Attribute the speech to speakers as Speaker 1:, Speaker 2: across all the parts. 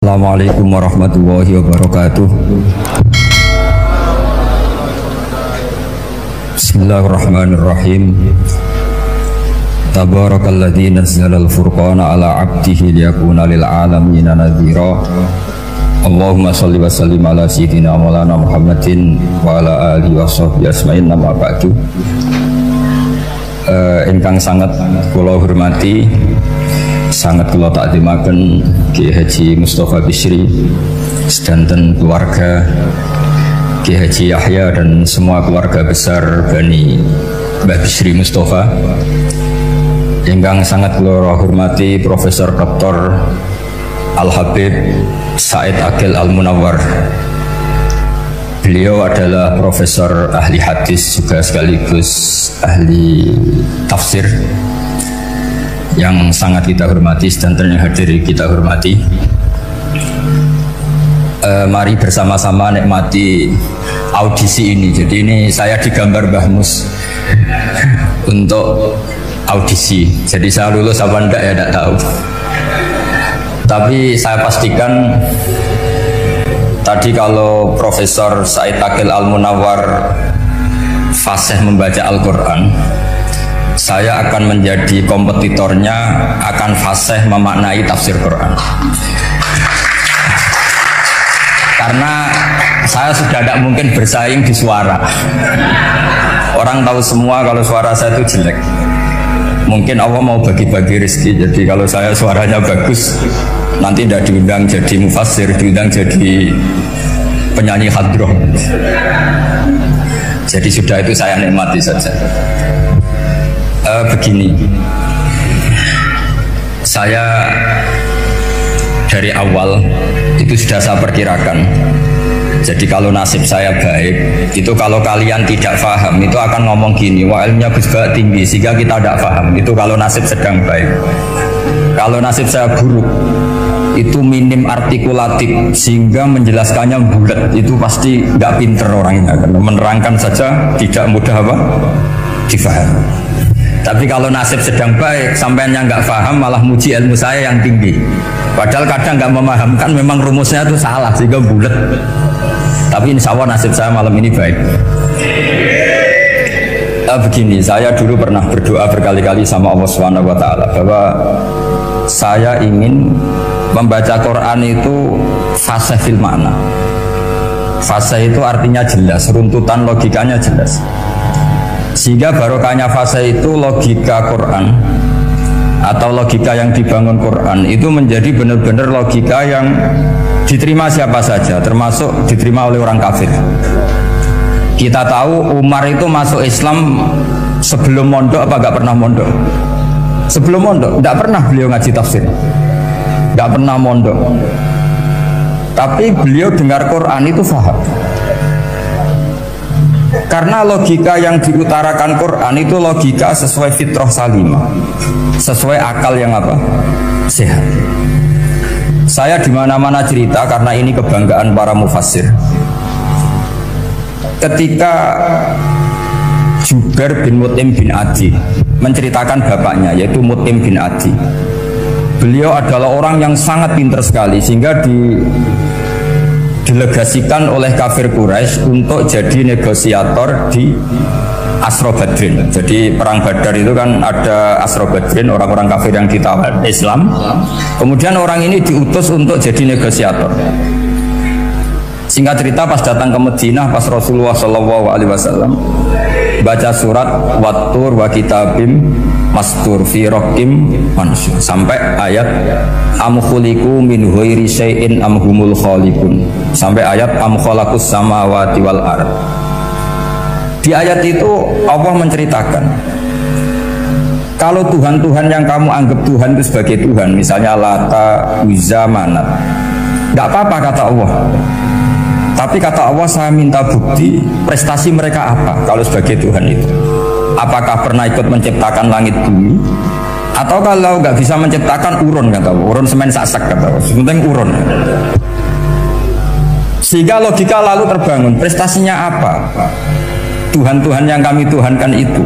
Speaker 1: Assalamualaikum warahmatullahi wabarakatuh. Bismillahirrahmanirrahim. Tabarakalladzi nazzala al-furqana ala 'abdihi liyakuna lil 'alamina nadhira. Allahumma shalli wa sallim ala sayyidina maulana Muhammadin wa ala alihi wa sahbihi asma'in, amma ba'du. Ingkang sangat kula hormati, sangat kula takdimaken Kiai Haji Mustafa Bisri sedanten keluarga, Kiai Haji Yahya dan semua keluarga besar Bani Mbah Bisri Mustafa. Ingkang sangat kula hormati Profesor Dr. Al-Habib Said Aqil Al-Munawwar. Beliau adalah profesor ahli hadis juga sekaligus ahli tafsir yang sangat kita hormati, dan yang hadir kita hormati. Mari bersama-sama nikmati audisi ini. Jadi ini saya digambar Mbah Mus untuk audisi. Jadi saya lulus apa enggak ya tidak tahu. Tapi saya pastikan tadi kalau Profesor Said Aqil Al-Munawwar fasih membaca Al-Quran, saya akan menjadi kompetitornya, akan fasih memaknai tafsir Quran. Karena saya sudah tidak mungkin bersaing di suara. Orang tahu semua kalau suara saya itu jelek. Mungkin Allah mau bagi-bagi rezeki. Jadi kalau saya suaranya bagus, nanti tidak diundang jadi mufassir, diundang jadi penyanyi hadroh. Jadi sudah itu saya nikmati saja. Begini, saya dari awal itu sudah saya perkirakan. Jadi kalau nasib saya baik, itu kalau kalian tidak paham, itu akan ngomong gini, wah ilmunya Gus Bak tinggi sehingga kita tidak paham. Itu kalau nasib sedang baik. Kalau nasib saya buruk, itu minim artikulatif sehingga menjelaskannya bulat, itu pasti nggak pinter orangnya. Karena menerangkan saja tidak mudah apa difahami. Tapi kalau nasib sedang baik, sampainya nggak paham malah muji ilmu saya yang tinggi. Padahal kadang nggak memahamkan, memang rumusnya itu salah sehingga bulat. Tapi insya Allah nasib saya malam ini baik. Begini, saya dulu pernah berdoa berkali-kali sama Allah Subhanahu Wa Taala bahwa saya ingin membaca Quran itu fasih fil makna. Fasih itu artinya jelas, runtutan logikanya jelas. Sehingga barokahnya fase itu logika Quran atau logika yang dibangun Quran itu menjadi benar-benar logika yang diterima siapa saja, termasuk diterima oleh orang kafir. Kita tahu Umar itu masuk Islam sebelum mondok apa nggak pernah mondok? Sebelum mondok, nggak pernah beliau ngaji tafsir, nggak pernah mondok. Tapi beliau dengar Quran itu faham. Karena logika yang diutarakan Quran itu logika sesuai fitrah salimah, sesuai akal yang apa? Sehat. Saya di mana-mana cerita karena ini kebanggaan para mufassir. Ketika Jubair bin Mut'im bin Adi menceritakan bapaknya yaitu Mut'im bin Adi. Beliau adalah orang yang sangat pintar sekali sehingga didelegasikan oleh kafir Quraisy untuk jadi negosiator di Asra Badrin. Jadi perang Badar itu kan ada Asra Badrin, orang-orang kafir yang ditawan Islam. Kemudian orang ini diutus untuk jadi negosiator. Singkat cerita, pas datang ke Madinah, pas Rasulullah SAW baca surat Wattur wa kitabim mastur fi raqim mansur sampai ayat am khuliqu min ghairi syai'in am humul khaliqun sampai ayat am khalaqus samawati wal ard. Di ayat itu Allah menceritakan kalau Tuhan-Tuhan yang kamu anggap Tuhan itu sebagai Tuhan, misalnya Lata, Uzza, Manat, nggak apa-apa kata Allah. Tapi kata Allah, saya minta bukti prestasi mereka apa kalau sebagai Tuhan itu. Apakah pernah ikut menciptakan langit bumi? Atau kalau nggak bisa menciptakan urun, kata Allah, urun semen sasak, kata Allah, penting urun. Sehingga logika lalu terbangun, prestasinya apa? Tuhan-Tuhan yang kami tuhankan itu,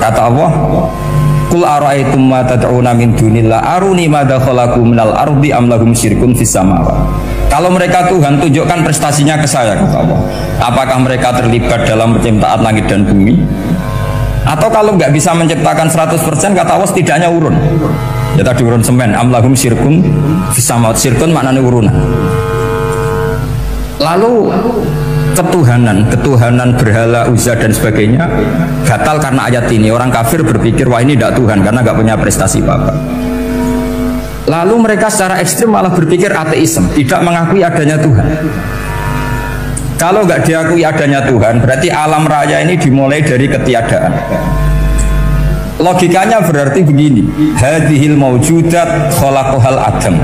Speaker 1: kata Allah, Qul ara'aytum ma tad'una min dunillah aruni madza khalaqu minal ardi am lahum syirkun fis samawati. Kalau mereka Tuhan, tunjukkan prestasinya ke saya, kata Allah. Apakah mereka terlibat dalam penciptaan langit dan bumi? Atau kalau nggak bisa menciptakan 100%, kata Allah setidaknya urun. Ya tadi urun semen, am lahum syirkun fis samawati. Syirkun maknanya urunan. Lalu ketuhanan berhala, Uzza dan sebagainya batal karena ayat ini. Orang kafir berpikir wah ini tidak Tuhan karena nggak punya prestasi apa-apa. Lalu mereka secara ekstrim malah berpikir ateisme, tidak mengakui adanya Tuhan. Kalau nggak diakui adanya Tuhan, berarti alam raya ini dimulai dari ketiadaan. Logikanya berarti begini, hadhil maujudat khalaqahal adam.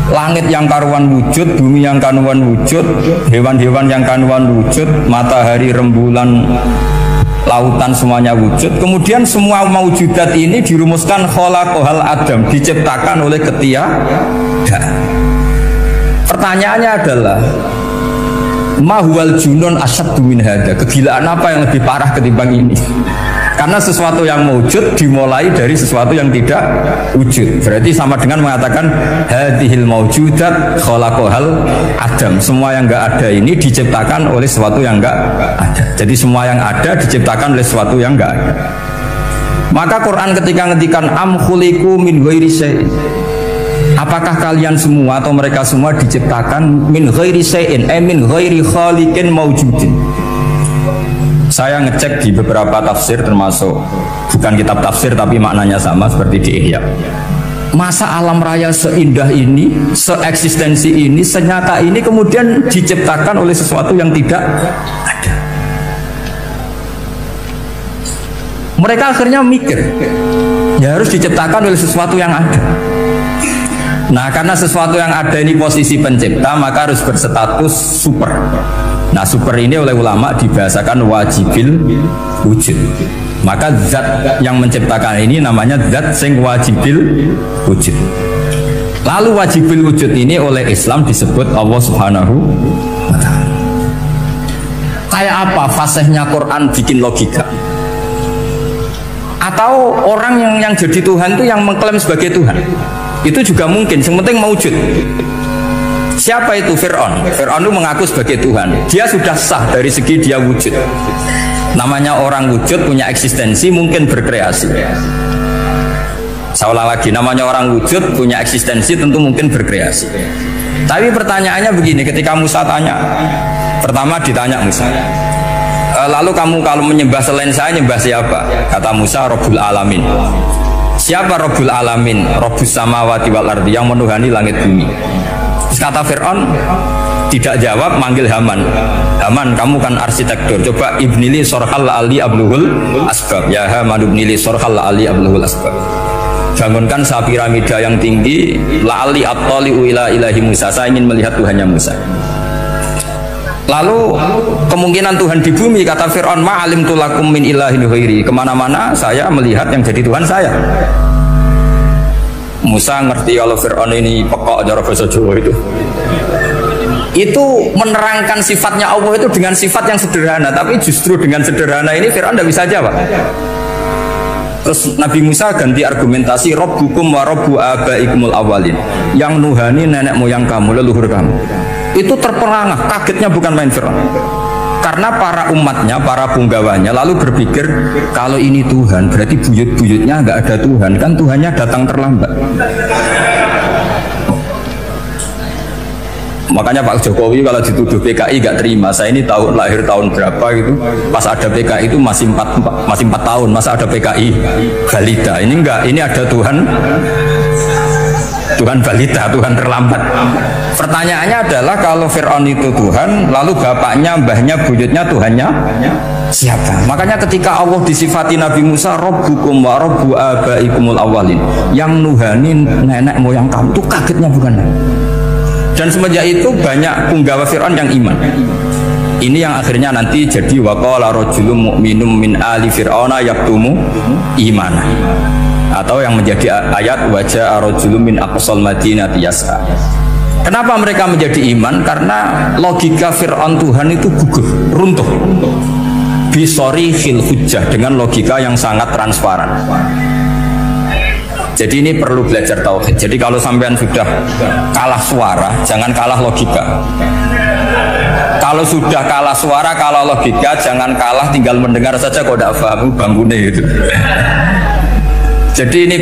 Speaker 1: Langit yang karuan wujud, bumi yang karuan wujud, hewan-hewan yang karuan wujud, matahari, rembulan, lautan semuanya wujud. Kemudian semua maujudat ini dirumuskan khalaqahal adam, diciptakan oleh ketiadaan. Pertanyaannya adalah mahwal junun asyaddu min hada. Kegilaan apa yang lebih parah ketimbang ini? Karena sesuatu yang wujud dimulai dari sesuatu yang tidak wujud. Berarti sama dengan mengatakan hadhil maujudat khalaqahal adam. Semua yang enggak ada ini diciptakan oleh sesuatu yang enggak ada. Jadi semua yang ada diciptakan oleh sesuatu yang enggak ada. Maka Quran ketika ngendikan am khuliqu min ghairi syai'in. Apakah kalian semua atau mereka semua diciptakan min ghairi syai'in, min ghairi khaliqin maujudin. Saya ngecek di beberapa tafsir, termasuk bukan kitab tafsir tapi maknanya sama seperti di Ihya. Masa alam raya seindah ini, seeksistensi ini, senyata ini kemudian diciptakan oleh sesuatu yang tidak ada. Mereka akhirnya mikir, ya harus diciptakan oleh sesuatu yang ada. Nah, karena sesuatu yang ada ini posisi pencipta, maka harus berstatus super. Nah, super ini oleh ulama dibahasakan wajibil wujud. Maka zat yang menciptakan ini namanya zat sing wajibil wujud. Lalu wajibil wujud ini oleh Islam disebut Allah Subhanahu wa ta'ala. Kayak apa fasihnya Quran bikin logika? Atau orang yang jadi Tuhan itu yang mengklaim sebagai Tuhan? Itu juga mungkin, yang penting mewujud. Siapa itu Fir'aun? Fir'aun itu mengaku sebagai Tuhan. Dia sudah sah dari segi dia wujud. Namanya orang wujud punya eksistensi, mungkin berkreasi. Seolah lagi, namanya orang wujud punya eksistensi, tentu mungkin berkreasi. Tapi pertanyaannya begini, ketika Musa tanya, pertama ditanya Musa, lalu kamu kalau menyembah selain saya, nyembah siapa? Kata Musa, Rabbul Alamin. Siapa Rabbul Alamin? Rabbus samawati wal ardi, yang menuhani langit bumi. Kata Fir'aun tidak jawab, manggil Haman. Haman, kamu kan arsitektur, coba ibnili sorhal ali abluhul asbab. Ya Haman ibnili sorhal ali abluhul asbab. Bangunkan sa piramida yang tinggi, la'ali at-tali'u ila ilahi Musa. Saya ingin melihat Tuhannya Musa. Lalu kemungkinan Tuhan di bumi, kata Fir'aun, ma'alim tulakum min ilahin ghairi. Kemana-mana saya melihat yang jadi Tuhan saya. Musa ngerti kalau Fir'aun ini pekok cara bahasa Jawa itu menerangkan sifatnya Allah itu dengan sifat yang sederhana, tapi justru dengan sederhana ini Fir'aun tidak bisa jawab. Terus Nabi Musa ganti argumentasi, Rabbukum wa Rabbu abaikumul awalin, yang nuhani nenek moyang kamu, leluhur kamu. Itu terperangah, kagetnya bukan main Fir'aun. Karena para umatnya, para punggawanya lalu berpikir kalau ini Tuhan berarti buyut-buyutnya nggak ada Tuhan, kan Tuhannya datang terlambat. Makanya Pak Jokowi kalau dituduh PKI nggak terima. Saya ini lahir tahun berapa gitu, pas ada PKI itu masih 4 tahun, masa ada PKI balita. Ini enggak, ini ada Tuhan balita, Tuhan terlambat. Pertanyaannya adalah kalau Fir'aun itu Tuhan, lalu bapaknya, mbahnya, buyutnya Tuhannya siapa? Makanya ketika Allah disifati Nabi Musa, Rabbukum wa Rabbu abaikumul awalin, yang nuhani nenek moyang kamu, itu kagetnya bukan? Dan semenjak itu banyak punggawa Fir'aun yang iman. Ini yang akhirnya nanti jadi waqala rajulun mu'minum min ali fir'auna yaktumu imana, atau yang menjadi ayat wajah rajulun min aqsal madinati yas'a. Kenapa mereka menjadi iman? Karena logika Fir'aun Tuhan itu gugur, runtuh. Bisori khil hujjah, dengan logika yang sangat transparan. Jadi ini perlu belajar tauhid. Jadi kalau sampean sudah kalah suara, jangan kalah logika. Kalau sudah kalah suara, kalah logika, jangan kalah tinggal mendengar saja kok tidak paham bangunnya gitu. Jadi ini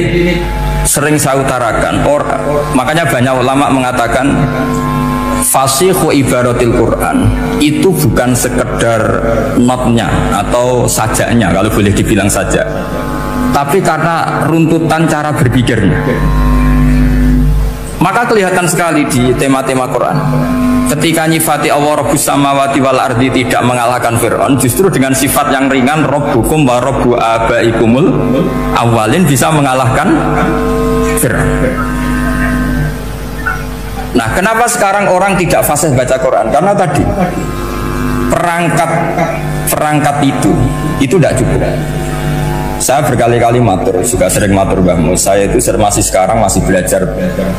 Speaker 1: sering saya utarakan. Makanya banyak ulama mengatakan fasihu ibaratil Quran itu bukan sekedar notnya atau sajaknya kalau boleh dibilang saja, tapi karena runtutan cara berpikirnya. Maka kelihatan sekali di tema-tema Quran ketika nyifati Allah Rabbus samawati wal ardi tidak mengalahkan Fir'aun, justru dengan sifat yang ringan Rabbukum wa Rabbu abaikumul awalin bisa mengalahkan Fir'aun. Nah, kenapa sekarang orang tidak fasih baca Quran? Karena tadi perangkat itu tidak cukup. Saya berkali-kali matur, juga sering matur Mbah Mus. Saya itu masih belajar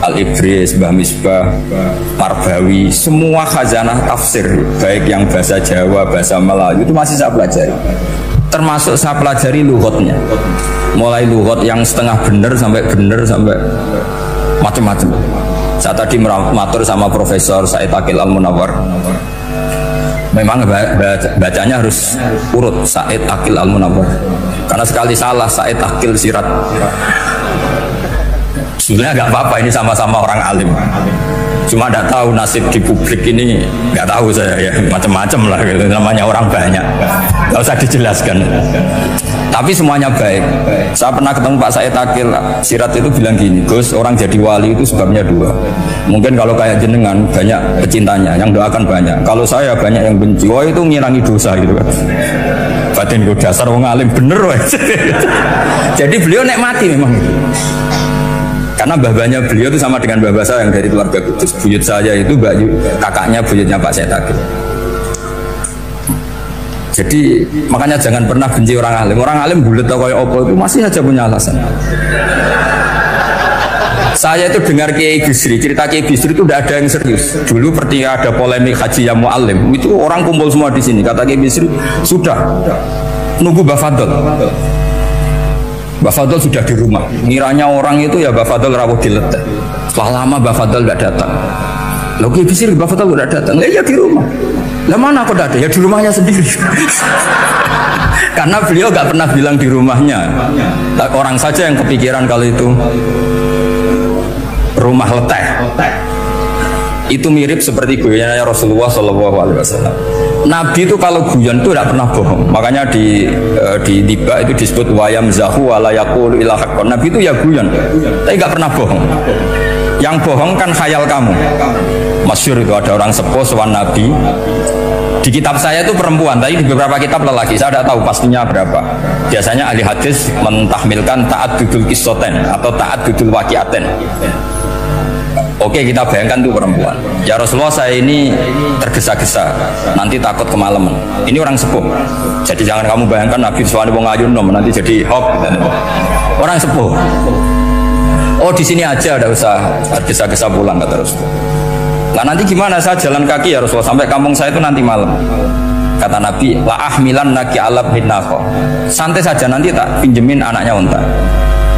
Speaker 1: Al-Ibris, Mbah Misbah, Marbawi, semua khazanah tafsir, baik yang bahasa Jawa, bahasa Melayu itu masih saya pelajari. Termasuk saya pelajari lughotnya, mulai lughot yang setengah benar sampai macam-macam. Saya tadi matur sama Profesor Said Aqil Al-Munawwar. Memang bacanya harus urut Said Aqil Al-Munawwar. Karena sekali salah Said Aqil Sirat. Sebenarnya nggak apa-apa, ini sama-sama orang alim. Cuma tidak tahu nasib di publik ini, nggak tahu saya ya, macam-macam lah gitu. Namanya orang banyak, nggak usah dijelaskan. Tapi semuanya baik. Saya pernah ketemu Pak Said Aqil Sirat itu bilang gini, Gus, orang jadi wali itu sebabnya dua. Mungkin kalau kayak jenengan banyak pecintanya, yang doakan banyak. Kalau saya banyak yang benci, wah itu ngirangi dosa gitu kan. Batin gue dasar wong alim bener weh. Jadi beliau nikmati memang. Karena babanya beliau itu sama dengan babah saya yang dari keluarga Kudus. Buyut saya itu kakaknya buyutnya Pak Said Aqil. Jadi makanya jangan pernah benci orang alim. Orang alim bulet atau kayak opo itu masih saja punya alasan. Saya itu dengar Kiai Bisri, cerita Kiai Bisri itu tidak ada yang serius. Dulu ketika ada polemik haji yang mu'alim, itu orang kumpul semua di sini. Kata Kiai Bisri, sudah nunggu Mbah Fadl. Mbah Fadl sudah di rumah. Ngiranya orang itu ya Mbah Fadl rawuh diletek. Setelah lama Mbah Fadl tidak datang. Loh Kiai Bisri Mbah Fadl tidak datang. Ya di rumah. Lah mana kok ada? Ya di rumahnya sendiri. Karena beliau nggak pernah bilang di rumahnya. Orang saja yang kepikiran kalau itu rumah leteh. Itu mirip seperti guyonannya Rasulullah SAW. Nabi itu kalau guyon itu tidak pernah bohong. Makanya di tiba itu disebut wayam zahu walayakul ilahakon. Nabi itu ya guyon, tapi nggak pernah bohong. Yang bohong kan khayal kamu. Masyhur itu ada orang sepuh sowan Nabi. Di kitab saya itu perempuan, tapi di beberapa kitab lelaki. Saya tidak tahu pastinya berapa. Biasanya ahli hadis mentahmilkan taat dudul kisoten atau taat dudul wakiaten. Oke, kita bayangkan itu perempuan. Ya Rasulullah, saya ini tergesa-gesa, nanti takut kemalaman. Ini orang sepuh. Jadi jangan kamu bayangkan Nabi Suwani wong ayu nom nanti jadi hop. Orang sepuh. Oh di sini aja, ada usah tergesa-gesa pulang kata Rasulullah. Nah nanti gimana, saya jalan kaki ya Rasulullah sampai kampung saya itu nanti malam. Kata Nabi, la ahmilan naki alab binako. Santai saja, nanti tak pinjemin anaknya unta.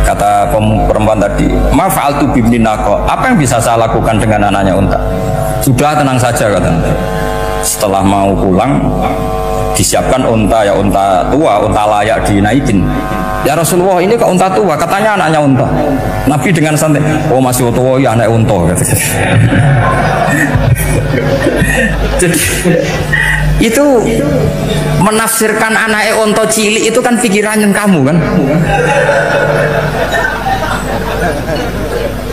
Speaker 1: Kata perempuan tadi, ma fa'altu bibninako. Apa yang bisa saya lakukan dengan anaknya unta? Sudah tenang saja kata. Setelah mau pulang, disiapkan unta, ya unta tua, unta layak dinaikin. Ya Rasulullah, ini kok unta tua? Katanya anaknya unta. Nabi dengan santai, oh masih tua, ya anak unta. Jadi itu menafsirkan anaknya unta cilik itu kan pikirannya kamu kan.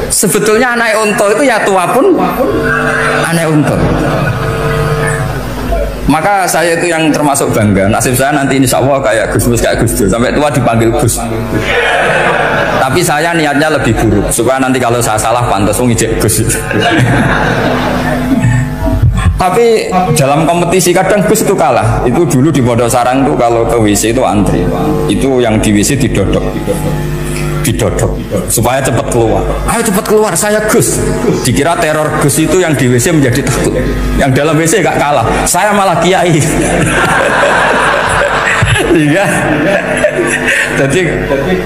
Speaker 1: Sebetulnya anak unta itu ya tua pun anak unta. Maka saya itu yang termasuk bangga. Nasib saya nanti insya Allah kayak Gus Mus, kayak Gus Dur, sampai tua dipanggil Gus. Tapi saya niatnya lebih buruk supaya nanti kalau saya salah pantas ngijek Gus. Tapi dalam kompetisi kadang Gus itu kalah. Itu dulu di Pondok Sarang tuh kalau ke WC itu antri. Itu yang di WC didodok supaya cepat keluar. Ayo cepat keluar, saya Gus. Dikira teror Gus itu yang di WC menjadi takut. Yang dalam WC gak kalah, saya malah kiai. Iya. Jadi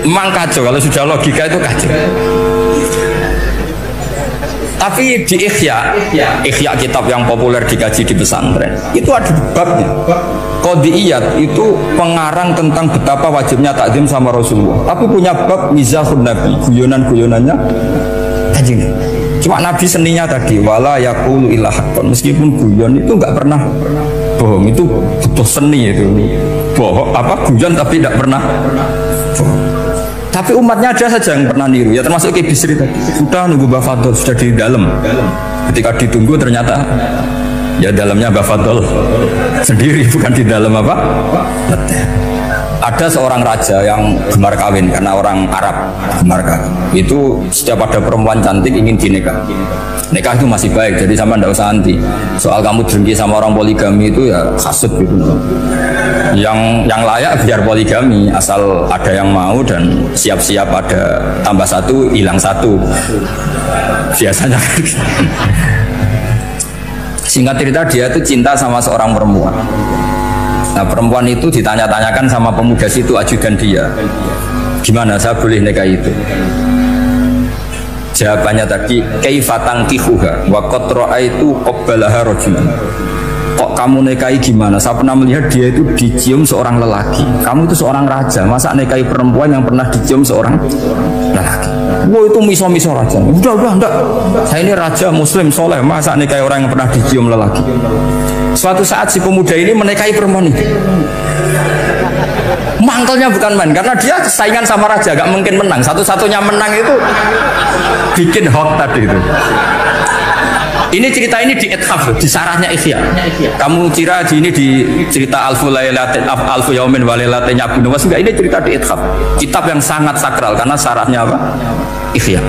Speaker 1: memang kacau kalau sudah logika itu kacau. Tapi di Ihya kitab yang populer dikaji di pesantren itu ada babnya. Qadiyat itu pengarang tentang betapa wajibnya takzim sama Rasulullah. Tapi punya bab mizahun Nabi, guyonan-guyonannya Kanjeng. Cuma Nabi seninya tadi wala yaqulu illa haqqan. Meskipun guyon itu enggak pernah bohong, itu butuh seni itu. Bohong apa guyon tapi tidak pernah bohong. Tapi umatnya ada saja yang pernah niru, ya termasuk Ki Bisri tadi. Sudah nunggu Mbah Fadl, sudah di dalam. Ketika ditunggu ternyata ya dalamnya Mbah Fadl sendiri, bukan di dalam apa? Ada seorang raja yang gemar kawin karena orang Arab gemar kawin. Itu setiap ada perempuan cantik ingin dinikah. Nikah itu masih baik, jadi sama ndak usah anti. Soal kamu dengki sama orang poligami itu ya kasut gitu. Yang layak biar poligami, asal ada yang mau dan siap-siap ada tambah satu hilang satu. Biasanya kan. Singkat cerita dia itu cinta sama seorang perempuan. Nah perempuan itu ditanya-tanyakan sama pemuda situ ajudan dia, gimana saya boleh nikah itu? Jawabannya tadi kaifatang kihuha wa qad ra'aitu qabbalaha rajulan. Kok kamu nikahi gimana? Saya pernah melihat dia itu dicium seorang lelaki. Kamu itu seorang raja, masa nikahi perempuan yang pernah dicium seorang lelaki? Wah itu miso-miso raja. Udah enggak. Saya ini raja muslim soleh, masa nikahi orang yang pernah dicium lelaki? Suatu saat si pemuda ini menikahi perempuan itu. Mangkelnya bukan main, karena dia saingan sama raja, gak mungkin menang. Satu-satunya menang itu bikin hot tadi itu. Ini cerita ini di Ithaf, di sarahnya Ihya. Kamu kira ini di cerita Alfu Yaumin wa Lailatin Abdun Nawas, enggak, ini cerita di Ithaf. Kitab yang sangat sakral karena sarahnya apa? Ihya.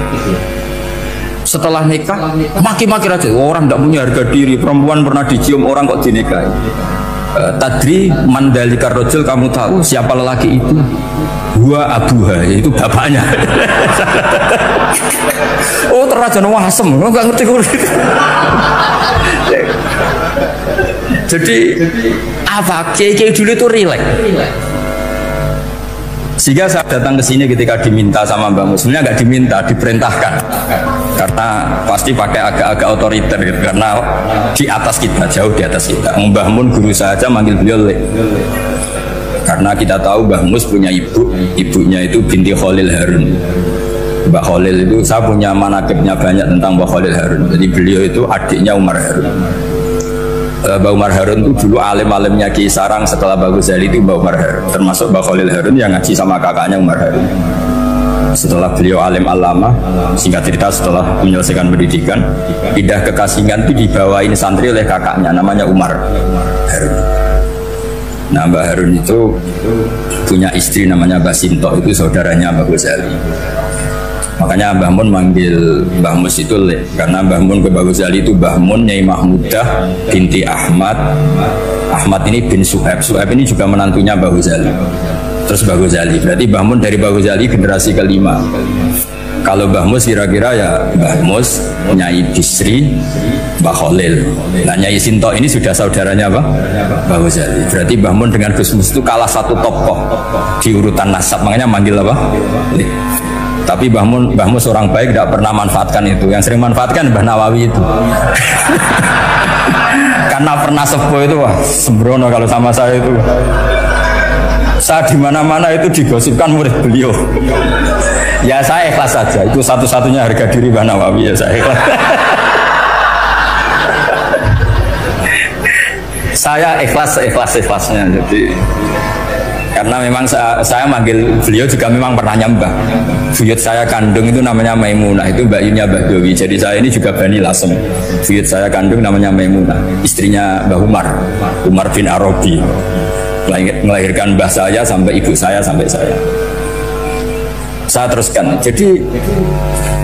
Speaker 1: Setelah nikah, maki-maki raja. Orang tidak punya harga diri, perempuan pernah dicium orang kok dinikahi. Tadri mandalikar rojul, kamu tahu siapa lelaki itu? Gua abuha, yaitu bapaknya. Oh terraja wasem, lo nggak ngerti gue. Jadi apa? Kiai dulu itu rileks. Sehingga saya datang ke sini ketika diminta sama Mbak Mus, sebenarnya nggak diminta, diperintahkan. Karena pasti pakai agak-agak otoriter gitu, karena di atas kita, jauh di atas kita. Mbah Mun guru saya aja manggil beliau Le. Karena kita tahu Mbah Mus punya ibunya itu binti Khalil Harun. Mbah Khalil itu, saya punya manakibnya banyak tentang Mbah Khalil Harun. Jadi beliau itu adiknya Umar Harun. Mbah Umar Harun itu dulu alim-alimnya Ki Sarang, setelah Mbah Ghazali itu Mbah Umar Harun, termasuk Mbah Khalil Harun yang ngaji sama kakaknya Umar Harun. Setelah beliau alim alama, singkat cerita setelah menyelesaikan pendidikan, pindah ke Kasingan itu dibawain santri oleh kakaknya, namanya Umar Harun. Nah Mbah Harun itu punya istri namanya Mbah Sinto, itu saudaranya Mbah Ghazali. Makanya Mbah Mun manggil Mbah Mus itu Le, karena Mbah Mun ke Mbah Ghazali itu Mbah Mun Nyai Mahmudah binti Ahmad. Ahmad ini bin Suhaib. Suhaib ini juga menantunya Mbah Ghazali. Terus Mbah Ghazali, berarti Mbah Mun dari Mbah Ghazali generasi kelima. Kalau Mbah Mus kira-kira ya Mbah Mus, Nyai Bisri, Mbah Khalil. Nah Nyai Sinto ini sudah saudaranya apa? Mbah Ghazali. Berarti Mbah Mun dengan Gus Mus itu kalah satu tokoh di urutan nasab, makanya manggil apa? Tapi Mbah Mus orang baik, tidak pernah manfaatkan itu. Yang sering manfaatkan Mbah Nawawi itu. Karena pernah sepuh itu, wah sembrono kalau sama saya itu. Saya di mana-mana itu digosipkan murid beliau. Ya saya ikhlas saja. Itu satu-satunya harga diri Mbah Nawawi, ya saya ikhlas. Saya ikhlasnya. Jadi karena memang saya manggil beliau juga memang pernah nyembah. Buyut saya kandung itu namanya Maimunah, itu Mbak Yunya Mbah Dowi. Jadi saya ini juga Bani Lasem. Buyut saya kandung namanya Maimunah, istrinya Mbah Umar bin Arabi. Melahirkan mbah saya sampai ibu saya sampai saya. Saya teruskan. Jadi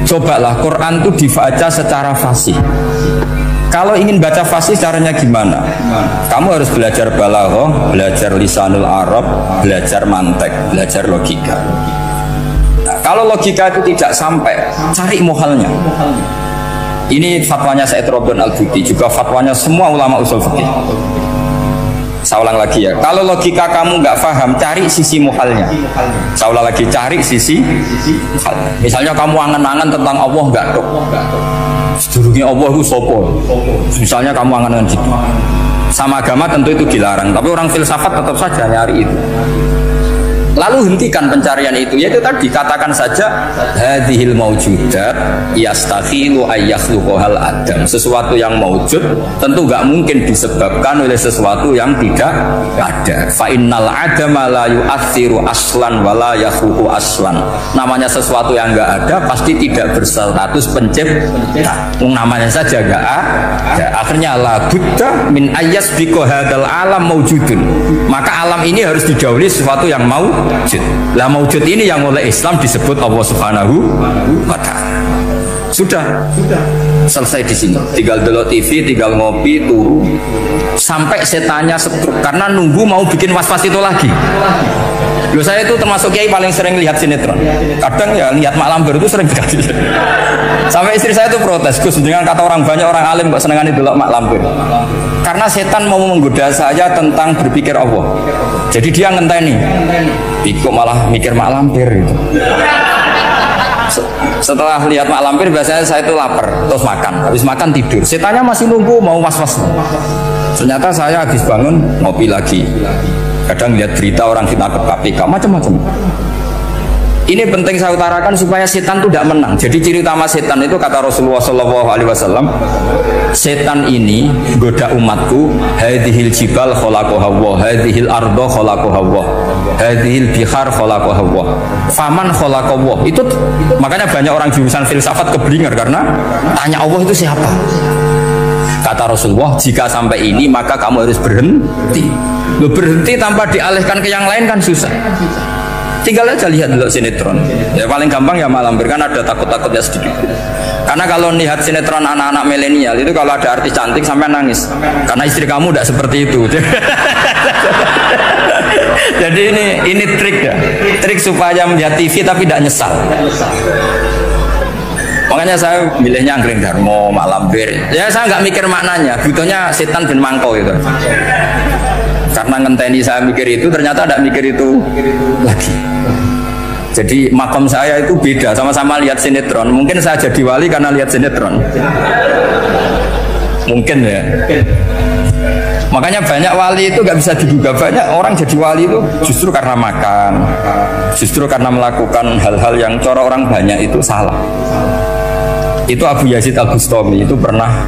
Speaker 1: cobalah Quran itu dibaca secara fasih. Kalau ingin baca fasih caranya gimana? Kamu harus belajar balaghah, belajar lisanul Arab, belajar mantek, belajar logika. Nah, kalau logika itu tidak sampai, cari muhalnya. Ini fatwanya Said Robdon Al-Buti, juga fatwanya semua ulama usul fikih. Saya ulang lagi ya. Kalau logika kamu nggak paham, cari sisi muhalnya. Saya ulang lagi, cari sisi muhalnya. Misalnya kamu angan-angan tentang Allah nggak dok. Sedurungnya Allah itu sopo. Misalnya kamu angan-angan gitu. Sama agama tentu itu dilarang. Tapi orang filsafat tetap saja nyari itu. Lalu hentikan pencarian itu, yaitu tadi katakan saja hadhil maujudat yastakhilu ayyakhluqahal adam. Sesuatu yang maujud tentu nggak mungkin disebabkan oleh sesuatu yang tidak ada. Fa innal adama la yu'athiru aslan wa la yakhluqu aslan. Namanya sesuatu yang nggak ada pasti tidak berstatus pencipta. Namanya saja nggak ada. Akhirnya la budda min ayyasbiqa hadzal alam maujudun. Maka alam ini harus didahului sesuatu yang mau maujud. Lah maujud ini yang oleh Islam disebut Allah Subhanahu wa Ta'ala. Sudah selesai di sini. Tinggal delok TV, tinggal ngopi, turu sampai setannya setruk karena nunggu mau bikin was-was itu lagi. Loh, saya itu termasuk kiai paling sering lihat sinetron. Kadang ya lihat Mak Lampir itu sering sekali. Sampai istri saya itu protes, Gus, dengan kata orang banyak orang alim kok senengan itu Mak Lampir. Karena setan mau menggoda saya tentang berpikir Allah. Jadi dia ngenteni. Ikut malah mikir Mak Lampir gitu. Setelah lihat Mak Lampir biasanya saya itu lapar, terus makan. Habis makan tidur. Setannya masih nunggu mau was-was. Ternyata saya habis bangun ngopi lagi. Kadang lihat berita orang ditangkap KPK macam-macam. Ini penting saya utarakan supaya setan itu tidak menang. Jadi ciri utama setan itu kata Rasulullah SAW, setan ini goda umatku, hadhil jibal khalaqaha Allah, hadhil ardo khalaqaha Allah, hadhil bihar khalaqaha Allah, faman khalaqaha Allah. Itu makanya banyak orang jurusan filsafat keblinger karena tanya Allah itu siapa. Kata Rasulullah, jika sampai ini maka kamu harus berhenti. Lo berhenti tanpa dialihkan ke yang lain kan susah. Tinggal aja lihat dulu sinetron. Ya paling gampang ya Mak Lampir, kan ada takut-takutnya sedikit. Karena kalau lihat sinetron anak-anak milenial itu kalau ada artis cantik sampai nangis. Karena istri kamu tidak seperti itu. Jadi ini trik ya. Trik supaya melihat TV tapi tidak nyesal. Makanya saya milihnya Anggrek Darmo, Mak Lampir. Ya saya nggak mikir maknanya, butuhnya setan bin mangkau itu. Karena ngenteni saya mikir itu, ternyata tidak mikir itu lagi. Jadi makom saya itu beda, sama-sama lihat sinetron. Mungkin saya jadi wali karena lihat sinetron. Mungkin ya. Makanya banyak wali itu nggak bisa diduga. Banyak orang jadi wali itu justru karena makan, justru karena melakukan hal-hal yang cara orang banyak itu salah. Itu Abu Yazid Al-Bustami itu pernah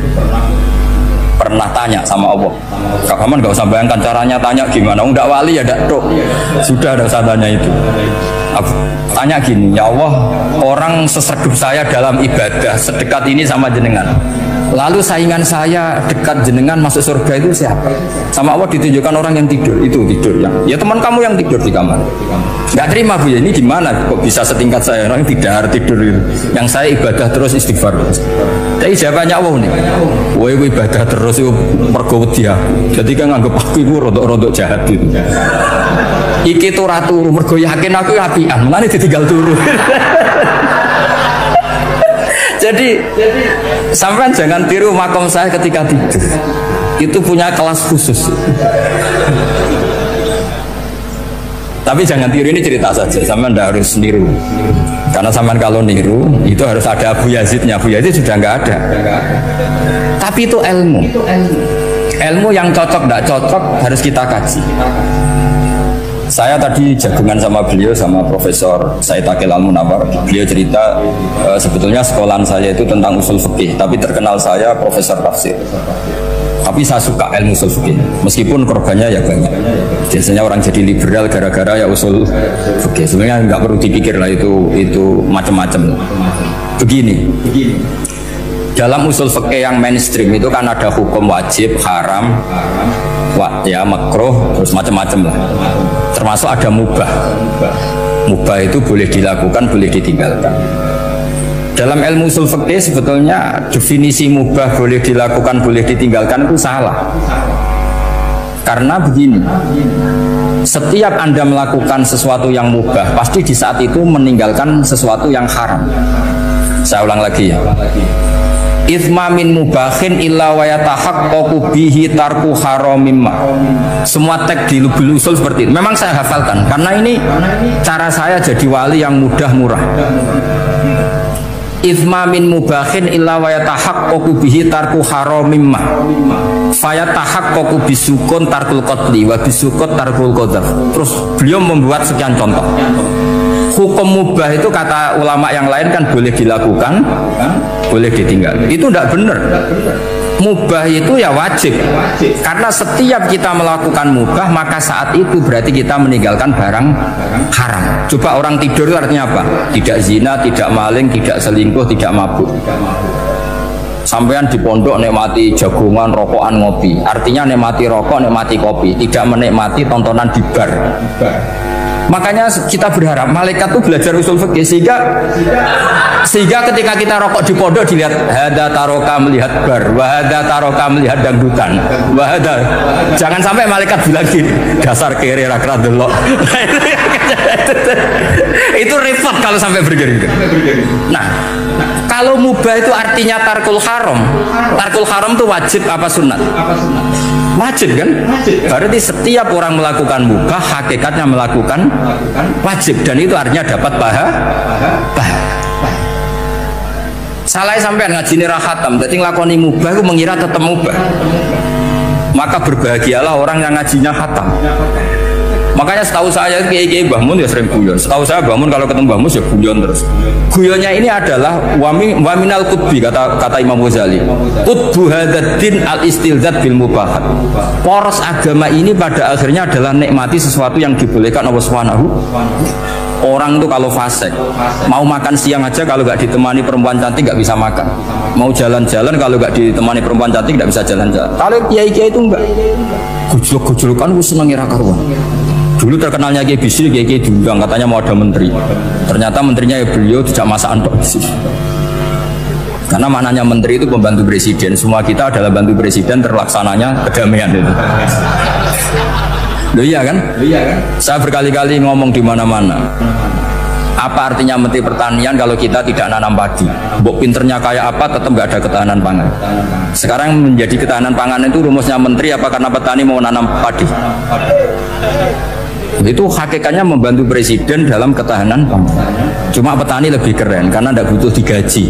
Speaker 1: tanya sama Allah. Kak Haman nggak usah bayangkan caranya tanya gimana. Nggak wali ya nggak dok. Sudah ada usah tanya itu. Tanya gini, ya Allah, orang sesedup saya dalam ibadah sedekat ini sama jenengan. Lalu saingan saya dekat jenengan masuk surga itu siapa? Sama Allah ditunjukkan orang yang tidur, itu tidur ya teman kamu yang tidur di kamar. Nggak terima Bu ya, ini gimana kok bisa setingkat saya orang tidak tidur itu. Yang saya ibadah terus istighfar. Tapi jawabannya Allah nih, woi ibadah terus itu mergo dia. Jadi kan nganggep aku itu rodok-rodok jahat gitu. Iki tuh ratu mergo yakin aku apian, mulane ditinggal turu. Jadi sampean jangan tiru makom saya ketika tidur. Itu punya kelas khusus. Tapi jangan tiru, ini cerita saja. Sampean tidak harus niru. Karena sampean kalau niru itu harus ada Abu Yazidnya. Abu Yazid sudah nggak ada. Tapi itu ilmu. Ilmu yang cocok tidak cocok harus kita kaji. Saya tadi jagungan sama beliau, sama Profesor Said Akil Al-Munawar. Beliau cerita sebetulnya sekolahan saya itu tentang usul fikih, tapi terkenal saya Profesor Tafsir. Tapi saya suka ilmu usul fikih, meskipun korbannya ya banyak. Biasanya orang jadi liberal gara-gara ya usul fikih. Sebenarnya nggak perlu dipikir lah itu macam-macam. Begini. Dalam usul fikih yang mainstream itu kan ada hukum wajib, haram, ya makruh, terus macam-macam lah. Termasuk ada mubah. Mubah itu boleh dilakukan, boleh ditinggalkan. Dalam ilmu usul fikih sebetulnya definisi mubah boleh dilakukan, boleh ditinggalkan itu salah. Karena begini, setiap Anda melakukan sesuatu yang mubah, pasti di saat itu meninggalkan sesuatu yang haram. Saya ulang lagi ya. Itsma min mubakhin illa wa yatahaqqaqu bihi tarku haramim. Semua teks di Lubul Usul seperti itu. Memang saya hafalkan karena ini cara saya jadi wali yang mudah murah. Itsma min mubakhin illa wa yatahaqqaqu bihi tarku haramim. Fayatahaqqaqu bisukun tarkul qatli wa bisukut tarkul qadzaf. Terus beliau membuat sekian contoh. Hukum mubah itu kata ulama yang lain kan boleh dilakukan, boleh ditinggal. Itu tidak benar. Mubah itu ya wajib. Karena setiap kita melakukan mubah maka saat itu berarti kita meninggalkan barang haram. Coba orang tidur itu artinya apa? Tidak zina, tidak maling, tidak selingkuh, tidak mabuk. Sampean di pondok nikmati jagungan, rokokan, ngopi. Artinya nikmati rokok, nikmati kopi, tidak menikmati tontonan di bar. Makanya kita berharap malaikat itu belajar usul fikih sehingga ketika kita rokok di pondok dilihat hada taroka melihat bar, wahada taroka melihat dangdutan, wahada. Jangan sampai malaikat bilang gini, dasar kere rakra delok. Itu repot kalau sampai begitu. Nah, kalau mubah itu artinya tarkul haram. Tarkul haram itu wajib apa sunat? Wajib kan? Berarti setiap orang melakukan mubah hakikatnya melakukan wajib dan itu artinya dapat pahala. Salah sampean ngaji rahatam, jadi ngelakoni mubah itu mengira tetap mubah. Maka berbahagialah orang yang ngajinya khatam. Makanya setahu saya kiai Mbah Mun ya sering guyon. Setahu saya Mbah Mun kalau ketemu Mbah Mun ya guyon terus. Guyonnya ini adalah waminal qutbi kata Imam Ghazali. Qutbu hadzal al istilzat bil mubahat. Poros agama ini pada akhirnya adalah nikmati sesuatu yang dibolehkan Allah Subhanahu. Orang itu kalau fasik mau makan siang aja kalau nggak ditemani perempuan cantik nggak bisa makan. Mau jalan-jalan kalau nggak ditemani perempuan cantik nggak bisa jalan-jalan. Kalau kiai-kiai itu enggak. Gojlok-gojlokan gue seneng ira karuan. Dulu terkenalnya Kiai Bisri, Kiai diundang katanya mau ada menteri. Ternyata menterinya ya beliau tidak masakan tok di sini. Karena maknanya menteri itu pembantu presiden. Semua kita adalah bantu presiden terlaksananya kedamaian itu. Loh iya kan? Saya berkali-kali ngomong di mana-mana. Apa artinya menteri pertanian kalau kita tidak nanam padi? Mbok pinternya kayak apa tetap nggak ada ketahanan pangan. Sekarang menjadi ketahanan pangan itu rumusnya menteri apa karena petani mau nanam padi? Itu hakikatnya membantu presiden dalam ketahanan pangan. Cuma petani lebih keren karena tidak butuh digaji.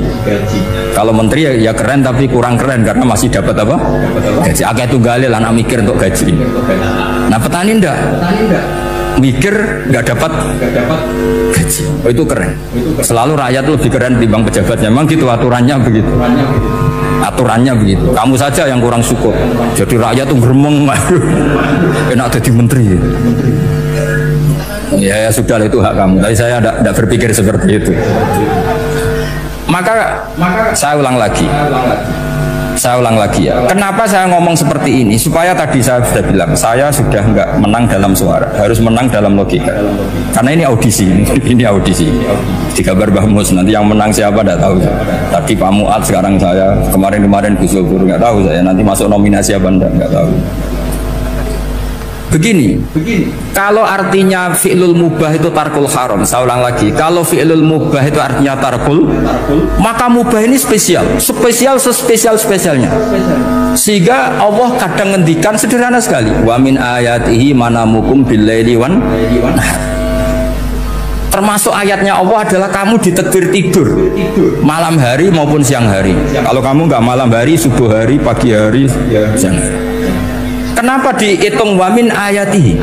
Speaker 1: Kalau menteri ya keren tapi kurang keren karena masih dapat apa? Gaji. Agak tunggalil anak mikir untuk gaji. Nah petani enggak mikir nggak dapat gaji. Oh, itu keren. Selalu rakyat lebih keren dibanding pejabatnya. Memang gitu aturannya begitu. Aturannya begitu. Kamu saja yang kurang syukur. Jadi rakyat tuh gremeng, enak jadi menteri. Ya sudah itu hak kamu. Tapi saya tidak berpikir seperti itu. Maka saya ulang lagi. Ya. Kenapa saya ngomong seperti ini? Supaya tadi saya sudah bilang, saya sudah nggak menang dalam suara, harus menang dalam logika. Karena ini audisi, ini audisi. Di kabar Mbah Mus, nanti yang menang siapa tidak tahu. Tadi Pak Muat, sekarang saya, kemarin Gus Zubur nggak tahu saya. Nanti masuk nominasi apa nggak tahu. Begini, kalau artinya fi'lul mubah itu tarkul haram, saya ulang lagi, kalau fi'lul mubah itu artinya tarkul, maka mubah ini spesial sespesialnya. Sehingga Allah kadang ngendikan sederhana sekali, wa min ayatihi manamukum bil-laili wan nahar. Termasuk ayatnya Allah adalah kamu ditakdir tidur malam hari maupun siang hari. Kalau kamu nggak malam hari, subuh hari, pagi hari, siang hari. Kenapa dihitung wamin ayati?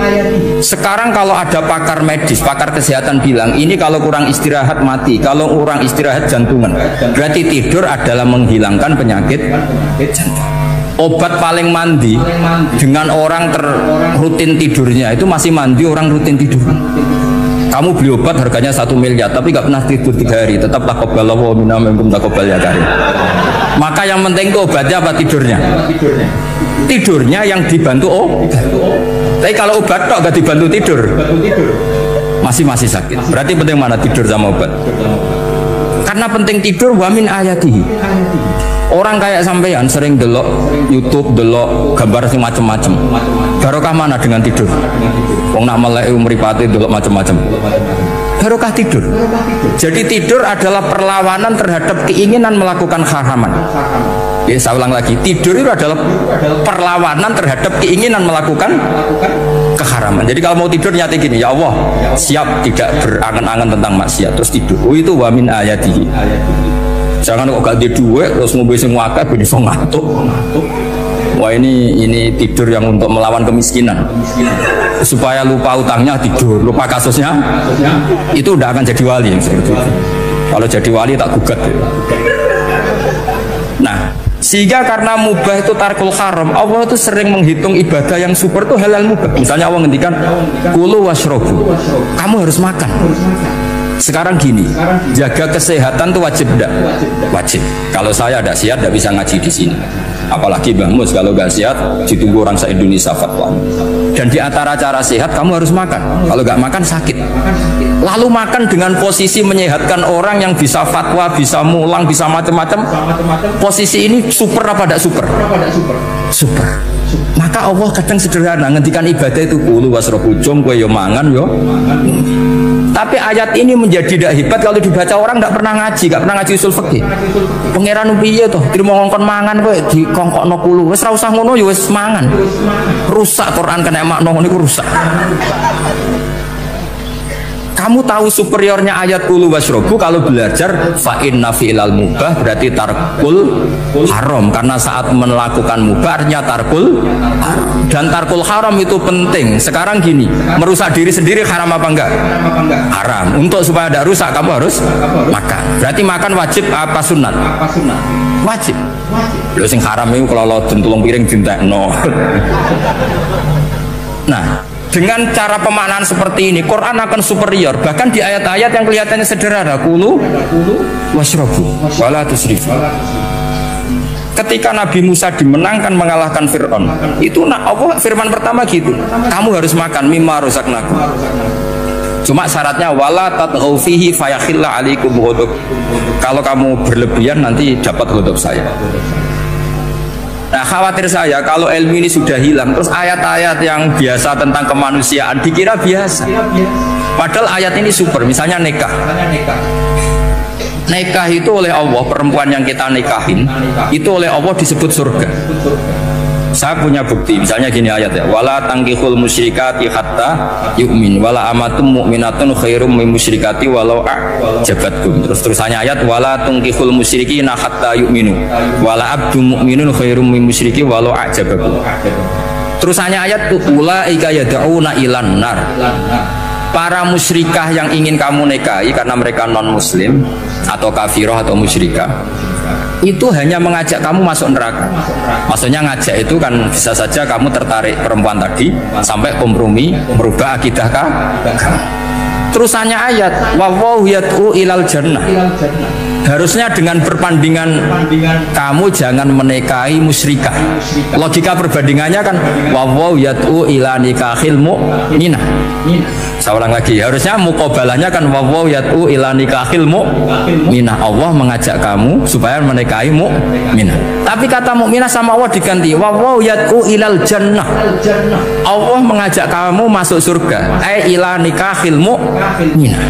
Speaker 1: Sekarang kalau ada pakar medis, pakar kesehatan bilang ini kalau kurang istirahat mati, kalau kurang istirahat jantungan. Berarti tidur adalah menghilangkan penyakit jantung. Obat paling mandi dengan orang rutin tidurnya itu masih mandi orang rutin tidur. Kamu beli obat harganya 1 miliar tapi nggak pernah tidur 3 hari, tetap taqabbalallahu minna minkum taqabbal ya karim. Maka yang penting itu obatnya apa tidurnya? Tidurnya yang dibantu tapi kalau obat tok gak dibantu tidur masih sakit. Berarti penting mana tidur sama obat? Karena penting tidur wamin ayati. Orang kayak sampean sering delok YouTube, delok gambar sing macem-macem. Barokah mana dengan tidur? Wong nak melek mripate delok macem-macem. barokah tidur. Jadi tidur adalah perlawanan terhadap keinginan melakukan haraman. Ya, saya ulang lagi, tidur itu adalah perlawanan terhadap keinginan melakukan keharaman. Jadi kalau mau tidur nyati gini, ya Allah, siap tidak berangan-angan tentang maksiat, terus tidur. Oh, itu wa min ayatihi. Jangan kok gak di duit terus ngombe sing akeh ben iso ngantuk. Wah, ini tidur yang untuk melawan kemiskinan. Supaya lupa utangnya tidur, lupa kasusnya, itu udah akan jadi wali seperti itu. Kalau jadi wali tak gugat. Nah, sehingga karena mubah itu tarkul haram, Allah itu sering menghitung ibadah yang super itu halal mubah. Misalnya Allah ngendikan kulu washrobu, kamu harus makan. Sekarang gini, jaga kesehatan itu wajib enggak? Wajib. Kalau saya ada sehat, tidak bisa ngaji di sini. Apalagi Mbah Mus, kalau nggak sehat, ditunggu orang se-Indonesia fatwa. Dan di antara cara sehat, kamu harus makan. Kalau nggak makan, sakit. Lalu makan dengan posisi menyehatkan orang yang bisa fatwa, bisa mulang, bisa macam-macam. Posisi ini super apa tidak super? Super. Maka Allah kadang sederhana, ngendikan ibadah itu kulu wasrobu jom, gue yo mangan yo. Tapi ayat ini menjadi tidak hebat kalau dibaca orang tidak pernah ngaji usul fikih. Pangeran piye toh, terima ngongkon mangan kowe dikongkokno kulu. Wis ora usah ngono ya wis mangan. Rusak Quran kena makna niku rusak. Kamu tahu superiornya ayat kulu wasrobu kalau belajar fa inna fi'lal mubah berarti tarkul haram, karena saat melakukan mubah artinya tarkul haram. Dan tarkul haram itu penting. Sekarang gini, merusak diri sendiri haram apa enggak? Haram. Untuk supaya tidak rusak kamu harus makan. Berarti makan wajib apa sunat? Wajib. Lho sing haram itu kalau lo tulung piring dintekno. Nah, dengan cara pemaknaan seperti ini, Quran akan superior. Bahkan di ayat-ayat yang kelihatannya sederhana, kulu washrobu wala tusrifu. Ketika Nabi Musa dimenangkan mengalahkan Fir'aun, itu Allah firman pertama gitu, kamu harus makan mimma razaqnakum. Cuma syaratnya wala tatghaw fihi fayakhilla alaikum ghadab. Kalau kamu berlebihan nanti dapat ghadab saya. Nah, khawatir saya kalau ilmu ini sudah hilang, terus ayat-ayat yang biasa tentang kemanusiaan dikira biasa. Padahal ayat ini super. Misalnya nikah. Nikah itu oleh Allah, perempuan yang kita nikahin itu oleh Allah disebut surga. Saya punya bukti, misalnya gini ayat ya, wala tangkihul musyrikati hatta yu'min wala amatum mu'minatun khairum min musyrikati walau a'jabatkum. Terusannya ayat wala tangkihul musyrikina hatta yu'minu wala abdu mu'minun khairum min musyriki walau a'jabakum. Terusannya ayat ulaika yad'una ilan nar. Para musyrikah yang ingin kamu nikahi karena mereka non muslim atau kafirah atau musyrikah, itu hanya mengajak kamu masuk neraka. Maksudnya ngajak itu kan bisa saja kamu tertarik perempuan tadi sampai kompromi merubah akidah kamu. Terusannya ayat wallahu yad'u ilal jannah. Harusnya dengan perbandingan kamu jangan menikahi musyrikah. Logika perbandingannya kan wallahu yad'u ila nikahil mu'minah. Saya ulang lagi, harusnya muqabalahnya kan wallahu yad'u ila nikahil mu'minah. Allah mengajak kamu supaya menikahi mu'minah. Tapi kata mukminah sama Allah diganti wallahu yad'u ilal jannah. Allah mengajak kamu masuk surga. Ila nikahil mu'minah.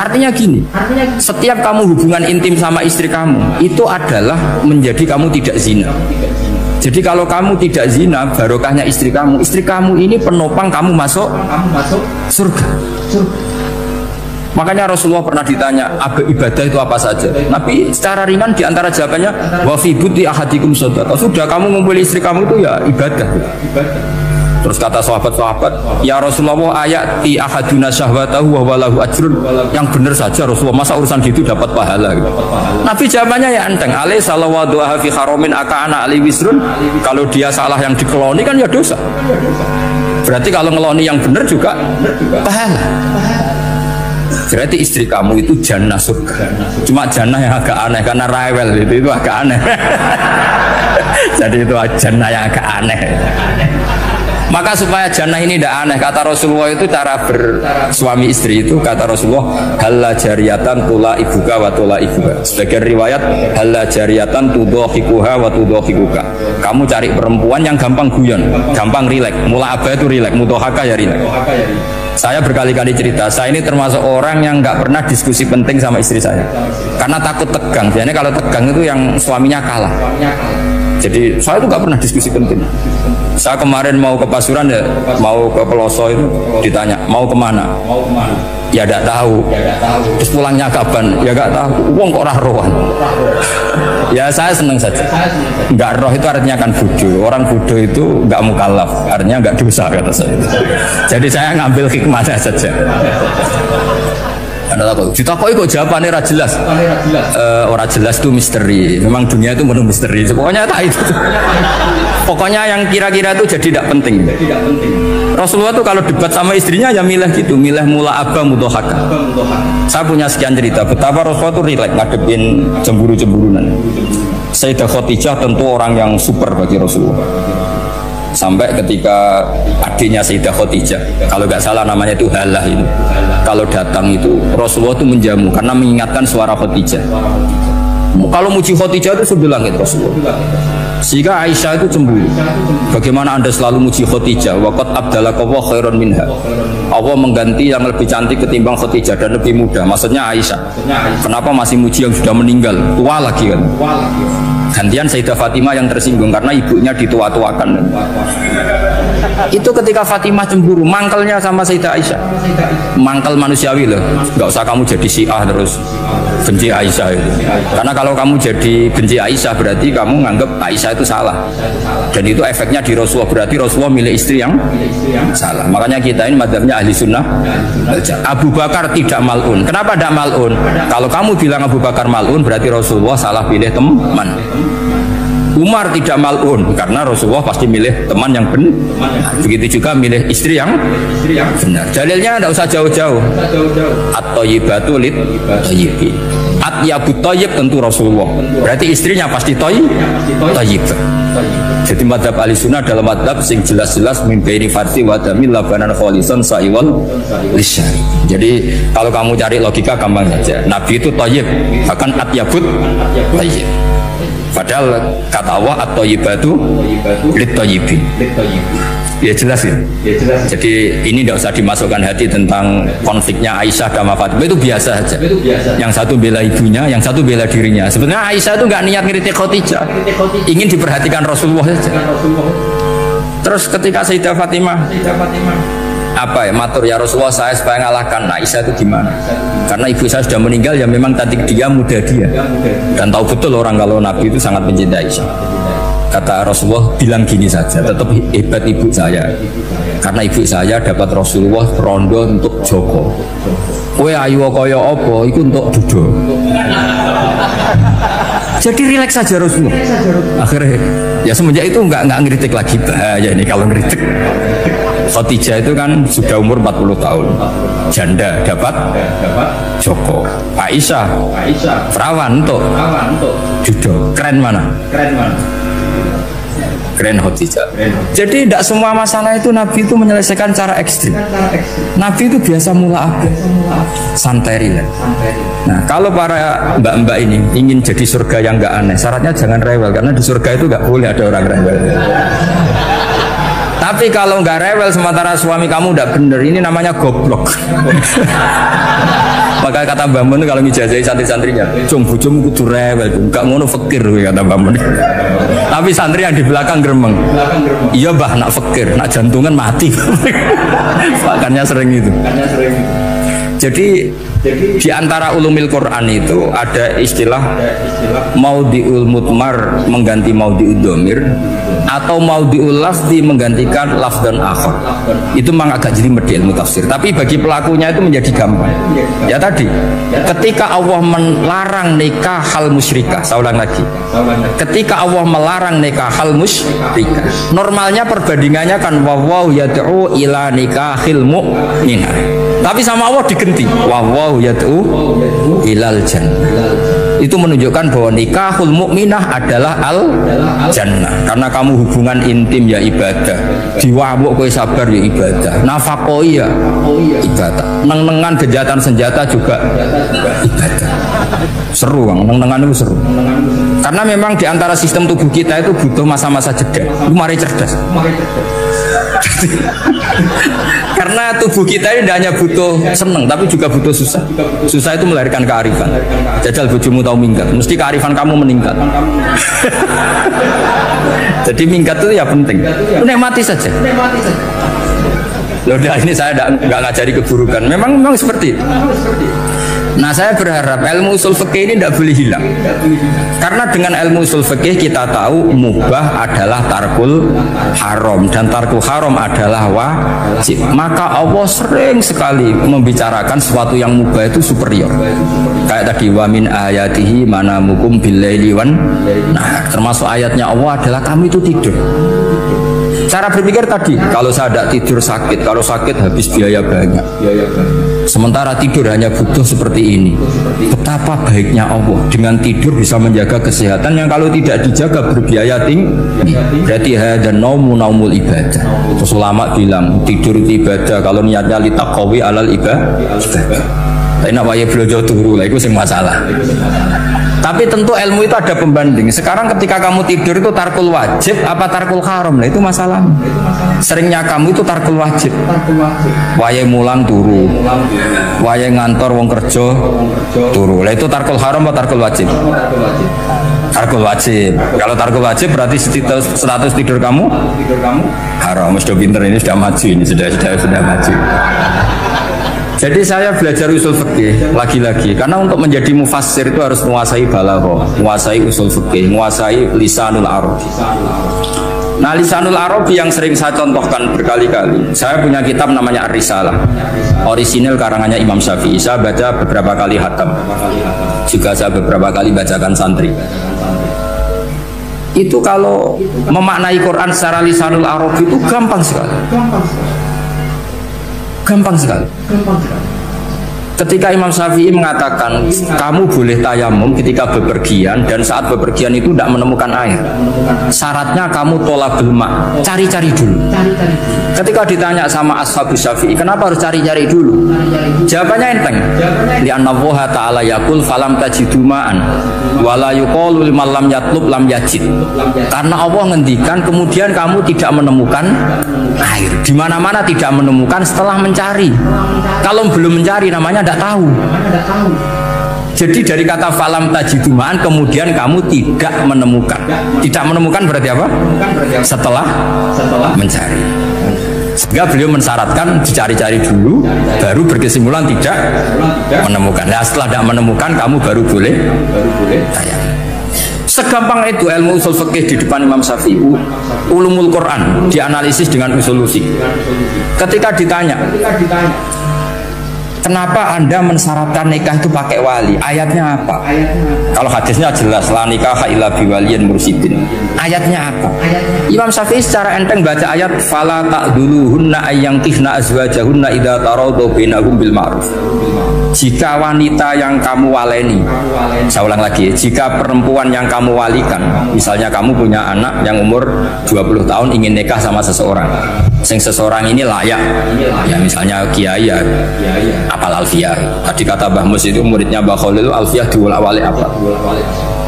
Speaker 1: Artinya gini, setiap kamu hubungan intim sama istri kamu itu adalah menjadi kamu tidak zina. Jadi kalau kamu tidak zina, barokahnya istri kamu ini penopang kamu masuk surga. Makanya Rasulullah pernah ditanya ibadah itu apa saja. Nabi secara ringan diantara jawabannya wa fi buti ahadikum shadaqah. Sudah kamu ngumpuli istri kamu itu ya ibadah. Terus kata sahabat-sahabat, ya Rasulullah ayati ahaduna syahwatahu wa walahu ajrun. Yang benar saja Rasulullah, masa urusan gitu dapat pahala gitu. Nabi jawabannya ya enteng, alai salawatu fi haramin aka'ana ali wisrun. Kalau dia salah yang dikeloni kan ya dosa. Berarti kalau ngeloni yang benar juga pahala. Berarti istri kamu itu jannah surga. Cuma jannah yang agak aneh karena rewel itu agak aneh. Jadi itu jannah yang agak aneh. Maka supaya jannah ini tidak aneh, kata Rasulullah itu cara bersuami istri itu, kata Rasulullah halla jariyatan tula ibuka wa tula ibuka. Sebagian riwayat halla jariyatan tudhahikuha wa tudhahikuka. Kamu cari perempuan yang gampang guyon, gampang rileks. Mula abah itu rileks, mudhahaka ya rileks. Saya berkali-kali cerita, saya ini termasuk orang yang nggak pernah diskusi penting sama istri saya, karena takut tegang. Biasanya kalau tegang itu yang suaminya kalah. Jadi saya itu nggak pernah diskusi penting. Saya kemarin mau ke Pasuruan ya, mau ke Peloso itu ditanya mau kemana? Ya nggak tahu. Terus pulangnya kapan? Ya nggak tahu. Uang kok rohan. Ya saya senang saja. Nggak roh itu artinya kan bodoh. Orang bodoh itu nggak mukallaf, artinya nggak dosa kata saya. Jadi saya ngambil hikmahnya saja. Ditakoi kok jawabannya ora jelas. Ora jelas itu misteri. Memang dunia itu penuh misteri. Pokoknya tak itu. Pokoknya yang kira-kira itu jadi tidak penting. Rasulullah tuh kalau debat sama istrinya ya milih gitu, milih mula abah mudohaka. Saya punya sekian cerita betapa Rasulullah tuh rileks ngadepin cemburu-cemburunan. Sayyidah Khadijah tentu orang yang super bagi Rasulullah. Sampai ketika adiknya Sayyidah Khadijah, kalau nggak salah namanya itu Halah itu, kalau datang itu Rasulullah itu menjamu karena mengingatkan suara Khadijah. Kalau muji Khadijah itu sudah langit Rasulullah. Sehingga Aisyah itu cemburu. Bagaimana Anda selalu muji Khadijah? Waqad abdalakallahu khairan minha. Allah mengganti yang lebih cantik ketimbang Khadijah dan lebih muda. Maksudnya Aisyah. Kenapa masih muji yang sudah meninggal? Tua lagi kan? Gantian Sayyidah Fatimah yang tersinggung karena ibunya ditua-tuakan. Itu ketika Fatimah cemburu, mangkelnya sama Sayyidah Aisyah. Mangkel manusiawi loh. Nggak usah kamu jadi Syiah terus benci Aisyah itu. Karena kalau kamu jadi benci Aisyah berarti kamu nganggap Aisyah itu salah. Dan itu efeknya di Rasulullah, berarti Rasulullah milih istri yang salah. Makanya kita ini madzhabnya ahli sunnah. Abu Bakar tidak mal'un. Kenapa tidak mal'un? Kalau kamu bilang Abu Bakar mal'un berarti Rasulullah salah pilih teman. Umar tidak mal'un karena Rasulullah pasti milih teman yang benar. Begitu juga milih istri yang benar. Dalilnya tidak usah jauh-jauh. At-thayyibatu lit-thayyibi. At-yabut thayyib tentu Rasulullah. Berarti istrinya pasti thayyibah. Jadi madhab ahli sunnah dalam madhab sing jelas-jelas min baini farsi wa damil labanan khalisan sa'iwal lisyari. Jadi kalau kamu cari logika gampang saja. Nabi itu thayyib, bahkan at-yabut thayyib. Padahal kata Allah at-thayyibatu lit-thayyibin. Ya jelas ya. Jadi ini tidak usah dimasukkan hati tentang konfliknya Aisyah dan Fatimah, itu biasa saja. Yang satu bela ibunya, yang satu bela dirinya. Sebenarnya Aisyah itu nggak niat ngeritik Khadijah, ingin diperhatikan Rasulullah saja. Terus ketika Sayyidah Fatimah apa ya matur ya Rasulullah saya supaya ngalahkan Aisyah itu gimana? Karena ibu saya sudah meninggal ya memang tadi dia muda dia dan tahu betul orang kalau Nabi itu sangat mencintai Aisyah. Kata Rasulullah bilang gini saja, tetap hebat ibu saya karena ibu saya dapat Rasulullah rondo untuk Joko. Kowe ayu kaya apa iku untuk Dudo. Jadi rileks saja Rasulullah. Akhirnya ya semenjak itu nggak ngeritik lagi. Bahaya ini kalau ngeritik. Khadijah itu kan sudah umur 40 tahun, janda dapat Joko. Aisyah perawan untuk Dudo. Keren mana? Keren Khadijah. Jadi tidak semua masalah itu Nabi itu menyelesaikan cara ekstrim. Nabi itu biasa mula santai rileks. Nah kalau para mbak-mbak ini ingin jadi surga yang nggak aneh, syaratnya jangan rewel karena di surga itu nggak boleh ada orang rewel. Tapi kalau nggak rewel sementara suami kamu udah bener, ini namanya goblok. Maka kata Mbak Mun kalau ngijazahi santri-santrinya, cung bujum kudu rewel, gak ngono fakir kata Mbak Mun. Tapi santri yang di belakang gremeng. Iya bah, nak fakir, nak jantungan mati. Makanya sering itu. Jadi di antara ulumil Quran itu ada istilah maudhi'ul mutmar mengganti maudhi'ud dhamir atau maudhi'ul lafzi menggantikan lafdan akhar. Itu memang agak jelimet di ilmu tafsir, tapi bagi pelakunya itu menjadi gampang. Ya tadi, ketika Allah melarang nikah hal musyrikah, saya ulang lagi. Ketika Allah melarang nikah hal musyrikah, normalnya perbandingannya kan wawaw yad'u ila nikahil mu'minah. Tapi sama Allah digenti wawaw yad'u ilal jannah. Itu menunjukkan bahwa nikahul mukminah adalah al jannah. Karena kamu hubungan intim ya ibadah, diwamuk kowe sabar ya ibadah, nafakoi ya ibadah, neng-nengan gejatan senjata juga ibadah. Seru Bang, neng-nengan itu seru. Karena memang di antara sistem tubuh kita itu butuh masa-masa jeda. Mari cerdas. Karena tubuh kita ini tidak hanya butuh seneng, tapi juga butuh susah. Susah itu melahirkan kearifan. Jajal bojomu tahu minggat, mesti kearifan kamu meningkat. Jadi minggat itu ya penting. Nikmati saja. Loh, ini saya nggak ngajari keburukan. Memang seperti itu. Nah, saya berharap ilmu usul fikih ini tidak boleh hilang. Karena dengan ilmu usul fikih kita tahu mubah adalah tarkul haram dan tarkul haram adalah wajib. Maka Allah sering sekali membicarakan sesuatu yang mubah itu superior. Kayak tadi wa min ayatihi manamukum billaili wan. Nah, termasuk ayatnya Allah adalah kamu itu tidur. Cara berpikir tadi, kalau saya tidak tidur sakit, kalau sakit habis biaya banyak. Sementara tidur hanya butuh seperti ini. Betapa baiknya Allah dengan tidur bisa menjaga kesehatan yang kalau tidak dijaga berbiaya tinggi. Berarti hadan naumul ibadah. Terus ulama bilang tidur itu ibadah kalau niatnya litaqawi alal ibadah. Tapi nak waya belajar turu lah, itu sing masalah. Tapi tentu ilmu itu ada pembanding. Sekarang ketika kamu tidur itu tarkul wajib apa tarkul haram, lah itu masalah. Seringnya kamu itu tarkul wajib. Waya mulang turu, waya ngantor wong kerja turu. Lah itu tarkul haram atau tarkul wajib? Tarkul wajib. Kalau tarkul wajib berarti status tidur kamu haram. Sudah pinter ini, sudah maju ini, sudah maju. Jadi saya belajar usul fikih lagi-lagi karena untuk menjadi mufassir itu harus menguasai balaghah, menguasai usul fikih, menguasai lisanul arab. Nah, lisanul arab yang sering saya contohkan berkali-kali. Saya punya kitab namanya Ar-Risalah. Orisinil karangannya Imam Syafi'i. Saya baca beberapa kali khatam. Juga saya beberapa kali bacakan santri. Itu kalau memaknai Quran secara lisanul arab itu gampang sekali. Gampang sekali. Ketika Imam Syafi'i mengatakan kamu boleh tayamum ketika bepergian dan saat bepergian itu tidak menemukan air, syaratnya kamu tolabul ma, cari-cari dulu. Ketika ditanya sama ashabus Syafi'i kenapa harus cari-cari dulu, jawabannya enteng. Li'anna Allah ta'ala yaqul falam tajidu ma'an wala yuqalu liman lam yatlub lam yajid. Karena Allah ngendikan kemudian kamu tidak menemukan air, di mana-mana tidak menemukan setelah mencari. Kalau belum mencari namanya tidak tahu. Jadi dari kata falam tajidumaan kemudian kamu tidak menemukan. Tidak menemukan berarti apa? Setelah mencari. Sehingga beliau mensyaratkan dicari-cari dulu, baru berkesimpulan tidak menemukan. Nah, setelah tidak menemukan kamu baru boleh tayamum. Segampang itu ilmu usul fikih di depan Imam Syafi'i. Ulumul Quran dianalisis dengan usulusi. Ketika ditanya kenapa Anda mensyaratkan nikah itu pakai wali? Ayatnya apa? Kalau hadisnya jelas la nikaha illa biwaliyin mursyidin. Ayatnya apa? Imam Syafi'i secara enteng baca ayat fala ta'duluhunna ayyankihna azwajahunna idza taradu bainahum bil ma'ruf. Jika wanita yang kamu waleni, saya ulang lagi, jika perempuan yang kamu walikan, misalnya kamu punya anak yang umur 20 tahun ingin nikah sama seseorang, seseorang ini layak, ya misalnya kiai ya, apal alfiyah. Tadi kata Mbah Mus itu muridnya Mbah Khalil alfiyah diwolak-walik apa?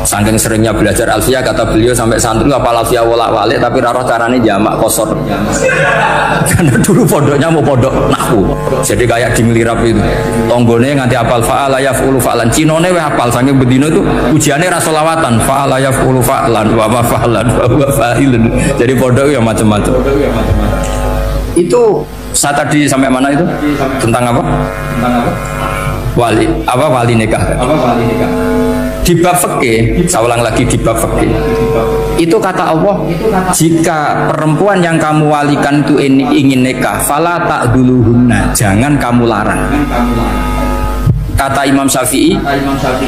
Speaker 1: Saking seringnya belajar alfiyah kata beliau sampai santri apal alfiyah wolak-walik tapi roh carane jamak kosor. Karena dulu pondoknya mau pondok nahwu. Jadi kayak di Nglirap itu. Tonggone nganti apal fa'ala yaf'ulu fa'lan. Cinone weh apal saking bedino itu ujiane ra selawatan fa'ala yaf'ulu fa'lan wa ma fa'lan wa fa'ilun. Jadi pondok ya macam-macam. Itu saya tadi sampai mana itu? Tentang apa? Wali. Apa wali nikah? Di bab fikih, saya ulang lagi di bab fikih. Itu kata Allah, jika perempuan yang kamu walikan itu ingin nikah, fala ta'duluhunna, jangan kamu larang. Kata Imam Syafi'i,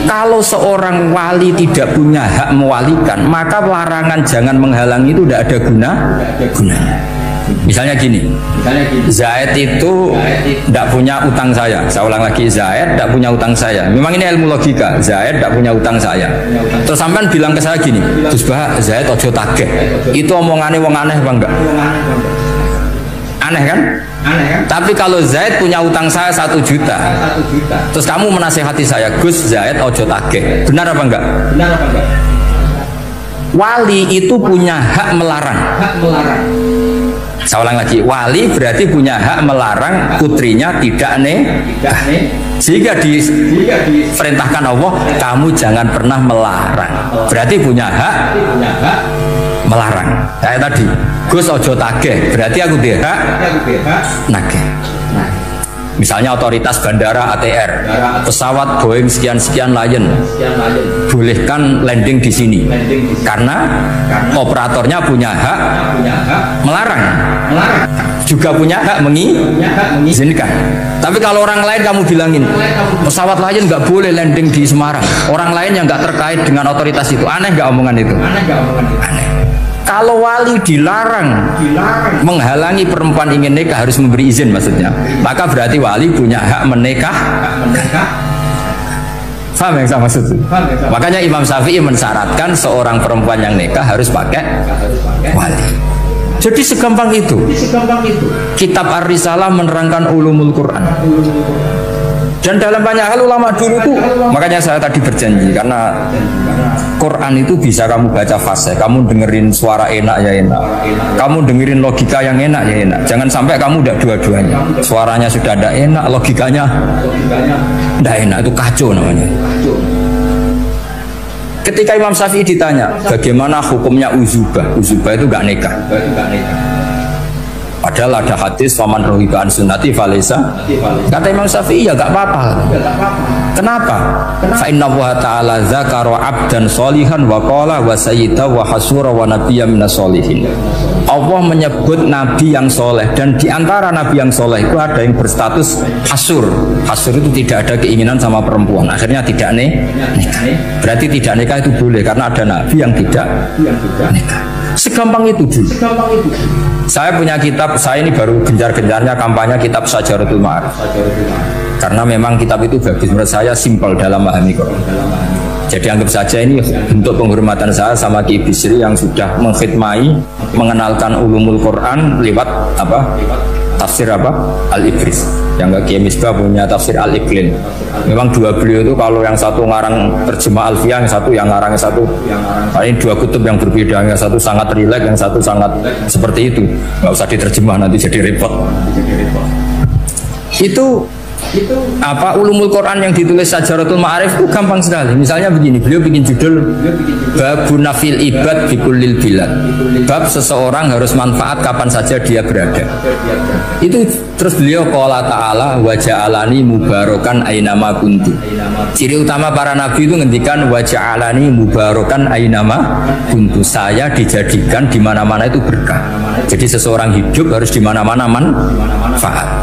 Speaker 1: kalau seorang wali tidak punya hak mewalikan, maka larangan jangan menghalangi itu tidak ada gunanya. Misalnya gini, Zaid itu tidak punya utang saya. Saya ulang lagi, Zaid tidak punya utang saya. Memang ini ilmu logika. Zaid tidak punya utang saya. Terus sampean bilang ke saya gini, terus bah Zaid ojo tagih. Itu omongannya wong aneh apa enggak? Aneh kan? Tapi kalau Zaid punya utang saya 1 juta, terus kamu menasehati saya, Gus Zaid ojo tagih, benar apa enggak? Wali itu punya hak melarang. Saya ulang lagi, wali berarti punya hak melarang putrinya tidak nikah. Jika diperintahkan Allah, kamu jangan pernah melarang. Berarti punya hak melarang. Kayak tadi, Gus ojo tagih, berarti aku dia hak nagih. Misalnya otoritas bandara ATR, pesawat Boeing sekian-sekian Lion, bolehkan landing di sini, karena operatornya punya hak melarang, juga punya hak mengizinkan. Tapi kalau orang lain kamu bilangin, pesawat Lion nggak boleh landing di Semarang, orang lain yang nggak terkait dengan otoritas itu, aneh nggak omongan itu? Aneh. Kalau wali dilarang menghalangi perempuan ingin nikah harus memberi izin maksudnya, maka berarti wali punya hak menikah. Paham yang saya maksud? Makanya Imam Syafi'i mensyaratkan seorang perempuan yang nikah harus pakai wali. Jadi segampang itu. Kitab Ar-Risalah menerangkan ulumul Quran. Dan dalam banyak hal ulama dulu itu, makanya saya tadi berjanji, karena Quran itu bisa kamu baca fase, kamu dengerin suara enak ya enak, kamu dengerin logika yang enak ya enak. Jangan sampai kamu udah dua-duanya, suaranya sudah ada enak, logikanya tidak enak, itu kacau namanya. Ketika Imam Syafi'i ditanya bagaimana hukumnya uzubah, uzubah itu gak nikah. Padahal ada hadis faman rohiba an sunnati falesa. Kata Imam Syafi'i ya gak apa-apa. Kenapa? Fa inna wa ta'ala dzakara 'abdan sholihan wa qala wa sayyida wa hasura wa nabiyya minas sholihin. Allah menyebut nabi yang soleh, dan di antara nabi yang soleh itu ada yang berstatus hasur. Hasur itu tidak ada keinginan sama perempuan, akhirnya tidak nikah. Berarti tidak nikah itu boleh karena ada nabi yang tidak nikah. Segampang itu dulu. Saya punya kitab, saya ini baru gencar-gencarnya kampanye kitab Syajaratul Ma'arif. Karena memang kitab itu bagus, menurut saya simpel dalam memahami Quran. Jadi anggap saja ini bentuk penghormatan saya sama Ki Bisri yang sudah mengkhidmai, mengenalkan ulumul Quran lewat apa? Tafsir apa? Al-Ibris. Yang Ki Misbah punya tafsir Al-Iqlin. Memang dua beliau itu, kalau yang satu ngarang terjemah Alfiyah, yang satu yang ngarang satu. Ini dua kutub yang berbeda, yang satu sangat rileks, yang satu sangat seperti itu. Nggak usah diterjemah nanti jadi repot. Itu apa ulumul Quran yang ditulis Syajaratul Ma'arif itu gampang sekali. Misalnya begini, beliau bikin judul Babun Nafil Ibad Bikulil Bilad. Bab seseorang harus manfaat kapan saja dia berada. Itu terus beliau qala ta'ala wa ja'alani mubarakan ainama kuntu. Ciri utama para nabi itu ngendikan wa ja'alani mubarakan ainama kuntu. Saya dijadikan di mana-mana itu berkah. Jadi seseorang hidup harus di mana-mana manfaat.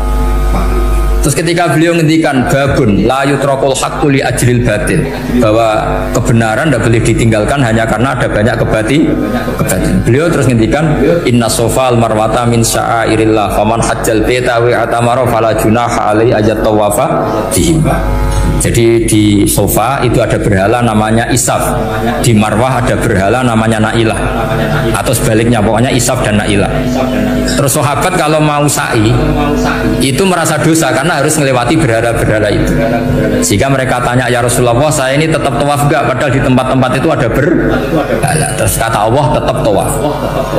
Speaker 1: Terus ketika beliau ngendikan babun la yutrakul haqqu li ajril batil, bahwa kebenaran tidak boleh ditinggalkan hanya karena ada banyak kebatilan. Beliau terus ngendikan inna sofal marwata min sya'airillah faman hajjal baita wa atamara fala junaha alaihi ajat tawafa dihimba. Jadi di Sofa itu ada berhala namanya Isaf, di Marwah ada berhala namanya Nailah, atau sebaliknya pokoknya Isaf dan Nailah. Terus sahabat kalau mau sa'i itu merasa dosa karena harus melewati berhala-berhala itu. Sehingga mereka tanya, ya Rasulullah, saya ini tetap tawaf gak? Padahal di tempat-tempat itu ada berhala. Terus kata Allah, tetap tawaf.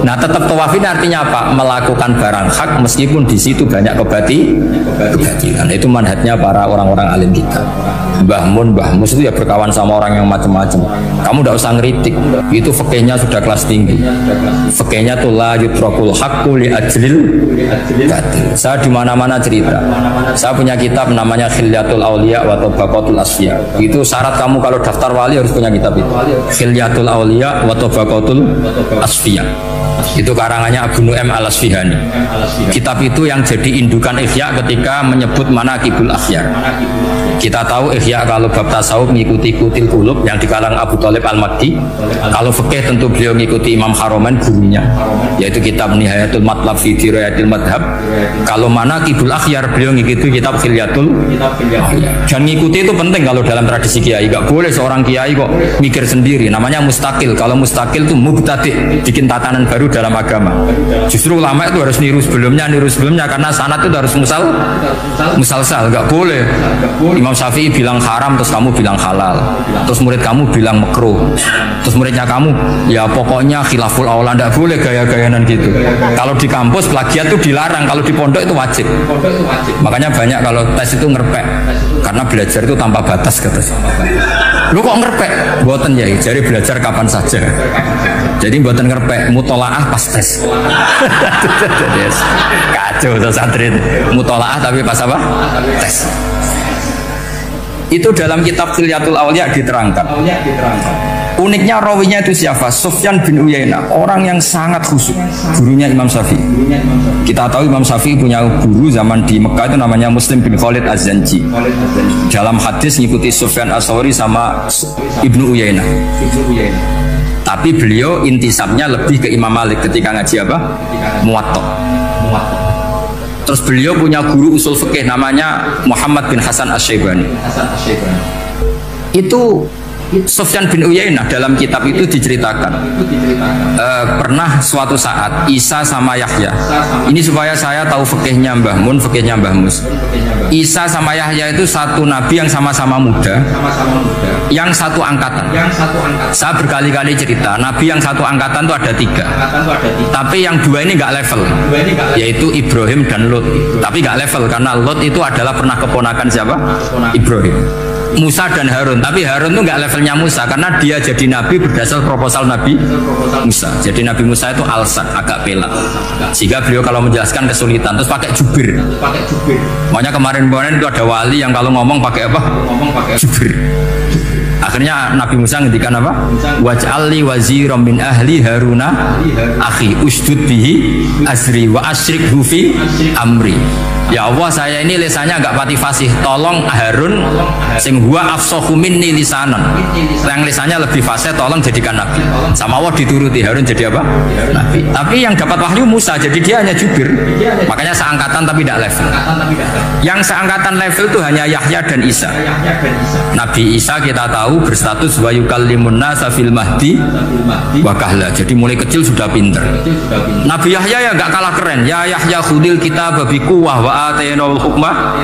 Speaker 1: Nah, tetap tawaf ini artinya apa? Melakukan barang hak meskipun di situ banyak kebatilan. Itu manhajnya para orang-orang alim kita. Mbah Mus itu ya berkawan sama orang yang macam-macam. Kamu tidak usah ngeritik, itu fikihnya sudah kelas tinggi. Fikihnya tuh la yutrakul haqqu li ajlil batil. Saya di mana-mana cerita. Saya punya kitab namanya Khilyatul Auliya wa Tabaqatul Asfiya. Itu syarat kamu kalau daftar wali harus punya kitab itu. Khilyatul Auliya wa Tabaqatul Asfiya. Itu karangannya Abu Nu'aim Al-Asfihani. Kitab itu yang jadi indukan Ihya ketika menyebut manaqibul akhyar. Kita tahu Ihya kalau bab tasawuf mengikuti Kutil Qulub yang dikalang Abu Thalib Al-Makki. Kalau fikih tentu beliau mengikuti Imam Haromen gurunya, yaitu kitab Nihayatul Matlab fi Dirayatil Madhab. Kalau Manaqibul Akhyar beliau mengikuti kitab Khilyatul. Dan ngikuti itu penting kalau dalam tradisi kiai. Gak boleh seorang kiai kok mikir sendiri, namanya mustakil. Kalau mustakil itu mubtadi', bikin tatanan baru dalam agama. Justru ulama itu harus niru sebelumnya karena sanad itu harus musalsal. Gak boleh Imam Syafi'i bilang haram terus kamu bilang halal, terus murid kamu bilang makruh, terus muridnya kamu ya pokoknya khilaful aula. Nggak boleh gaya-gayanan gitu. Kalau di kampus plagiat itu dilarang, kalau di pondok itu wajib. Makanya banyak kalau tes itu ngerpek, karena belajar itu tanpa batas kata saya. Lu kok ngerpek? Buatan ya, jadi belajar kapan saja. Jadi buatan ngerpek, mutolaah pas tes. Kacau tuh santri, mutolaah tapi pas apa? Tes. Itu dalam kitab Khilyatul Awliya diterangkan. Uniknya rawinya itu siapa? Sufyan bin Uyainah, orang yang sangat khusyuk, gurunya Imam Syafi'i. Kita tahu Imam Syafi'i punya guru zaman di Mekah itu namanya Muslim bin Khalid Az-Zanji. Dalam hadis ngikuti Sufyan As-Sawri sama Ibnu Uyainah. Tapi beliau intisabnya lebih ke Imam Malik ketika ngaji apa? Muwatta. Terus beliau punya guru usul fikih namanya Muhammad bin Hasan Asy-Syaibani. Itu Sufyan bin Uyainah dalam kitab itu diceritakan pernah suatu saat Isa sama Yahya, ini supaya saya tahu fikihnya Mbah Mun, fikihnya Mbah Mus. Isa sama Yahya itu satu nabi yang sama-sama muda, yang satu angkatan. Saya berkali-kali cerita, nabi yang satu angkatan itu ada 3, tapi yang 2 ini nggak level, yaitu Ibrahim dan Lot. Tapi nggak level karena Lot itu adalah pernah keponakan siapa? Ibrahim. Musa dan Harun, tapi Harun itu nggak levelnya Musa karena dia jadi nabi berdasar proposal Nabi Musa. Jadi Nabi Musa itu alsat, agak pelak, sehingga beliau kalau menjelaskan kesulitan, terus pakai jubir. Makanya kemarin itu ada wali yang kalau ngomong pakai apa? Jubir. Akhirnya Nabi Musa ngendikan apa? Waj'alli waziran min ahli Haruna akhi usdud bihi azri wa asyrikhu fi amri. Ya Allah, saya ini lisannya agak pati fasih, tolong Harun sing huwa afsahu minni lisanan, yang lisannya lebih fasih tolong jadikan nabi. Sama Allah dituruti, Harun jadi apa? Nabi. Tapi yang dapat wahyu Musa, jadi dia hanya jubir. Makanya seangkatan tapi tidak level. Yang seangkatan level itu hanya Yahya dan Isa. Nabi Isa kita tahu berstatus wa yukallimun nasa fil mahdi wa kahla. Jadi mulai kecil sudah pinter. Nabi Yahya ya nggak kalah keren. Ya Yahya khudil kitab bi quwwah wa atainal hukmah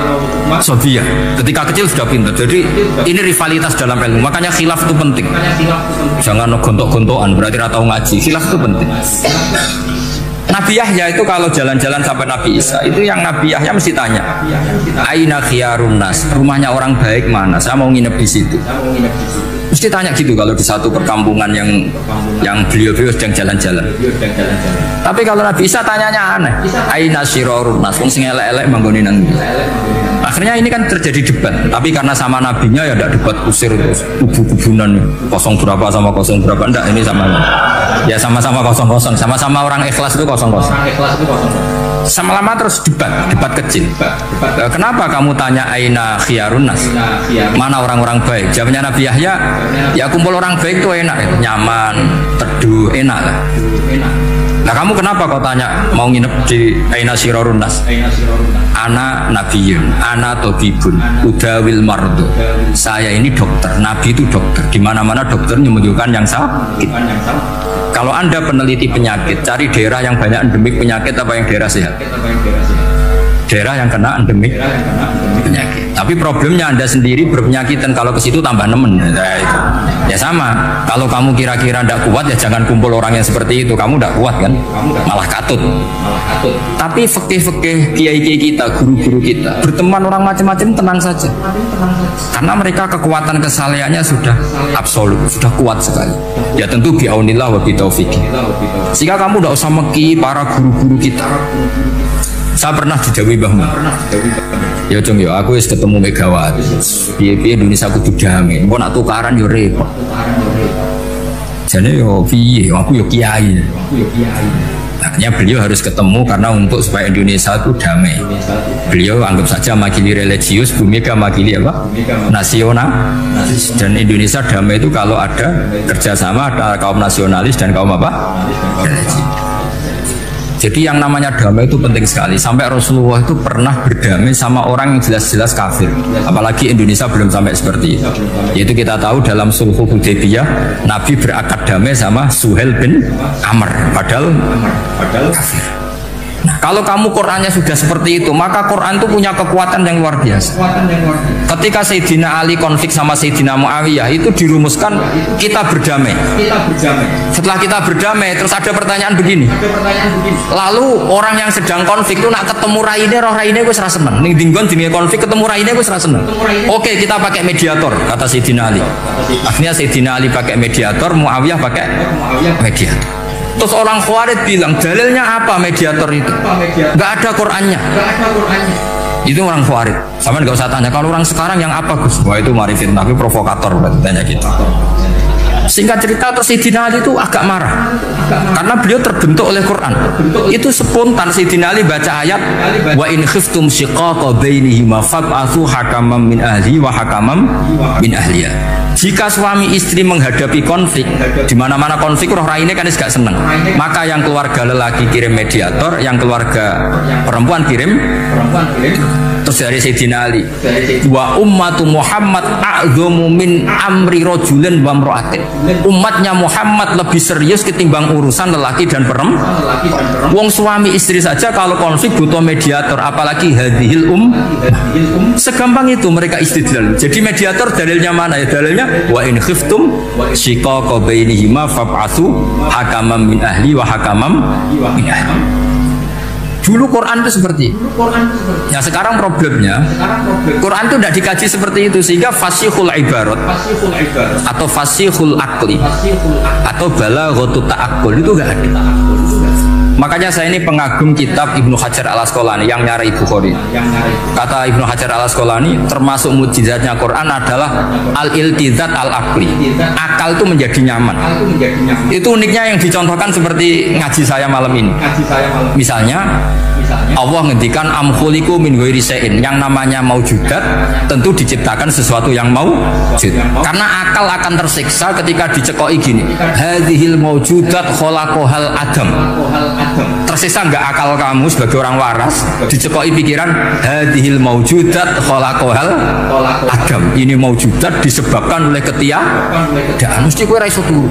Speaker 1: sabiyah. Ketika kecil sudah pinter. Jadi ini rivalitas dalam ilmu. Makanya khilaf itu penting. Jangan gontok-gontokan berarti ratau ngaji. Khilaf itu penting. Nabi Yahya itu kalau jalan-jalan sampai Nabi Isa, itu yang Nabi Yahya mesti tanya, aina khiyarun nas, rumahnya orang baik mana, saya mau nginep di situ. Mesti tanya gitu kalau di satu perkampungan yang beliau-beliau sedang jalan-jalan. Tapi kalau Nabi Isa tanyanya aneh, aina syirarun nas, wong sing elek-elek manggone nang. Akhirnya ini kan terjadi debat, tapi karena sama nabinya ya tidak debat kusir terus kubu-kubunan kosong berapa sama kosong berapa, enggak, ini sama ya sama-sama kosong-kosong, sama-sama orang ikhlas itu kosong-kosong. Sama lama terus debat kecil. Kenapa kamu tanya aina khiyarun nas? Mana orang-orang baik? Jawabnya Nabi Yahya, ya kumpul orang baik itu enak, nyaman, teduh, enak lah. Nah kamu kenapa kau tanya mau nginep di aina syirarun nas? Ana nabiyun, ana tobibun, udawil mardo. Saya ini dokter, nabi itu dokter. Di mana-mana dokter menyembuhkan yang sakit. Kalau Anda peneliti penyakit, cari daerah yang banyak endemik penyakit apa yang daerah sehat? Daerah yang kena endemik penyakit. Tapi problemnya Anda sendiri berpenyakit dan kalau ke situ tambah nemen. Ya sama. Kalau kamu kira-kira tidak kuat ya jangan kumpul orang yang seperti itu. Kamu tidak kuat kan? Malah katut. Tapi fikih-fikih kiai-kiai kita, guru-guru kita, berteman orang macam-macam tenang saja. Karena mereka kekuatan kesalehannya sudah absolut, sudah kuat sekali. Ya tentu bi'aunillah wa bitaufiqih. Sehingga kamu tidak usah meki para guru-guru kita. Saya pernah didawi Mbah Mun. Ya Jong ya aku wis ketemu Megawati. Piye-piye Indonesia kudu damai. Engko nak tukaran yo repot. Jane yo piye aku yo kiai. Akhirnya beliau harus ketemu karena untuk supaya Indonesia itu damai. Beliau anggap saja makili religius, Bu Mega makili apa? Nasional. Dan Indonesia damai itu kalau ada kerjasama ada kaum nasionalis dan kaum apa? Religius. Jadi yang namanya damai itu penting sekali. Sampai Rasulullah itu pernah berdamai sama orang yang jelas-jelas kafir. Apalagi Indonesia belum sampai seperti itu. Yaitu kita tahu dalam Sulhu Hudaybiyah Nabi berakad damai sama Suhail bin Amr padahal kafir. Nah, kalau kamu Qurannya sudah seperti itu, maka Quran itu punya kekuatan yang luar biasa. Ketika Sayyidina Ali konflik sama Sayyidina Muawiyah itu dirumuskan kita berdamai. Setelah kita berdamai, terus ada pertanyaan begini. Lalu orang yang sedang konflik itu nak ketemu raine, roh raine gue serasa seneng. Ning dinggon jenenge konflik ketemu raine gue serasa seneng. Oke, kita pakai mediator, kata Sayyidina Ali. Akhirnya Sayyidina Ali pakai mediator, Muawiyah pakai mediator. Terus orang Khawarij bilang dalilnya apa mediator itu? Nggak ada Qurannya. Itu orang Khawarij. Sama nggak usah tanya. Kalau orang sekarang yang apa Gus? Wah itu marifin tapi provokator berarti tanya gitu. Singkat cerita terus Sayyidina Ali itu agak marah karena beliau terbentuk oleh Quran. Itu spontan Sayyidina Ali baca ayat wa in khiftum shiqaqa bainihima fab'atsu hakaman min ahli wa hakaman min ahliya. Jika suami istri menghadapi konflik, di mana-mana konflik roh raine kan gak seneng. Maka yang keluarga lelaki kirim mediator, yang keluarga perempuan kirim. Terus dari Sayyidina Ali, wa ummatu Muhammad a'dhamu min amri rajulin wa imra'atin. Umatnya Muhammad lebih serius ketimbang urusan lelaki dan perempuan. Wong suami istri saja kalau konflik butuh mediator, apalagi hadhil segampang itu mereka istidlal. Jadi mediator dalilnya mana ya? Dalilnya wa in khiftum shiqaqa bainihima fab'atsu hakaman min ahli wa hakaman min ahli. Dulu Quran itu seperti itu. Ya sekarang problemnya Quran itu tidak dikaji seperti itu sehingga fasihul ibarat atau fasihul akli atau balaghatut ta'aqqul itu enggak ada. Makanya saya ini pengagum kitab Ibnu Hajar Al-Asqalani yang nyari Bukhari. Kata Ibnu Hajar Al-Asqalani termasuk mukjizatnya Quran adalah al-iltizat al-aqli. Akal itu menjadi nyaman. Itu uniknya yang dicontohkan seperti ngaji saya malam ini. Misalnya Allah ngendikan am khuliqu min ghairi syai'in. Yang namanya maujudat tentu diciptakan sesuatu yang maujud. Karena akal akan tersiksa ketika dicekoki gini. Hadhil maujudat khalaqahal adam. Tersisa nggak akal kamu sebagai orang waras dicekoki pikiran hadhil maujudat khalaqahal adam. Ini maujudat disebabkan oleh ketiadaan. Mesti kowe ra iso turu.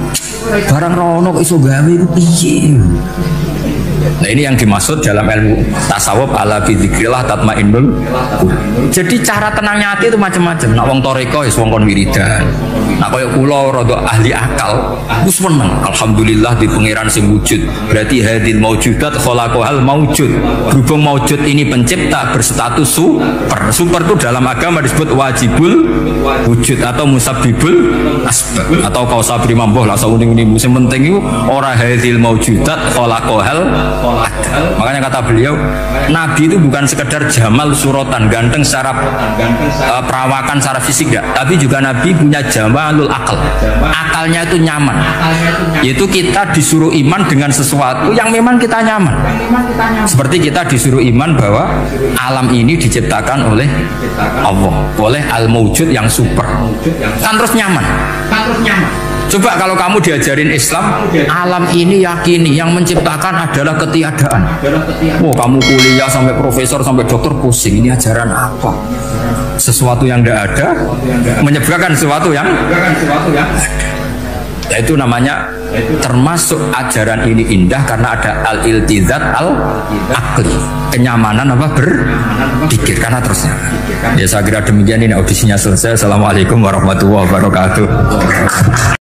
Speaker 1: Barang rono kok iso gawe iku piye? Nah ini yang dimaksud dalam ilmu tasawuf ala bidzikrillah tatmainnul. Jadi cara tenangnya hati itu macam-macam. Nak wong toreko ya wong kon wiridan. Nak koyo kula rada ahli akal, wis meneng. Alhamdulillah di pangeran sing wujud. Berarti hadil maujudat khalaqahal maujud. Berhubung maujud ini pencipta berstatus super. Super itu dalam agama disebut wajibul wujud atau musabbibul asbab atau kausa primamboh lah sawuning-uning sing penting iku ora hadil maujudat khalaqahal. Makanya kata beliau, Nabi itu bukan sekedar jamal suratan, ganteng secara perawakan, secara fisik enggak, tapi juga Nabi punya jamalul akal. Akalnya itu nyaman. Yaitu kita disuruh iman dengan sesuatu yang memang kita nyaman. Seperti kita disuruh iman bahwa alam ini diciptakan oleh Allah, oleh al-mawjud yang super. Kan terus nyaman. Coba kalau kamu diajarin Islam, alam ini yakini yang menciptakan adalah ketiadaan. Oh, kamu kuliah sampai profesor sampai dokter pusing. Ini ajaran apa? Sesuatu yang tidak ada menyebabkan sesuatu yang ada. Itu namanya termasuk ajaran ini indah karena ada al-iltizat al-akli, kenyamanan apa berpikir karena terusnya. Ya saya kira demikian, ini audisinya selesai. Assalamualaikum warahmatullahi wabarakatuh.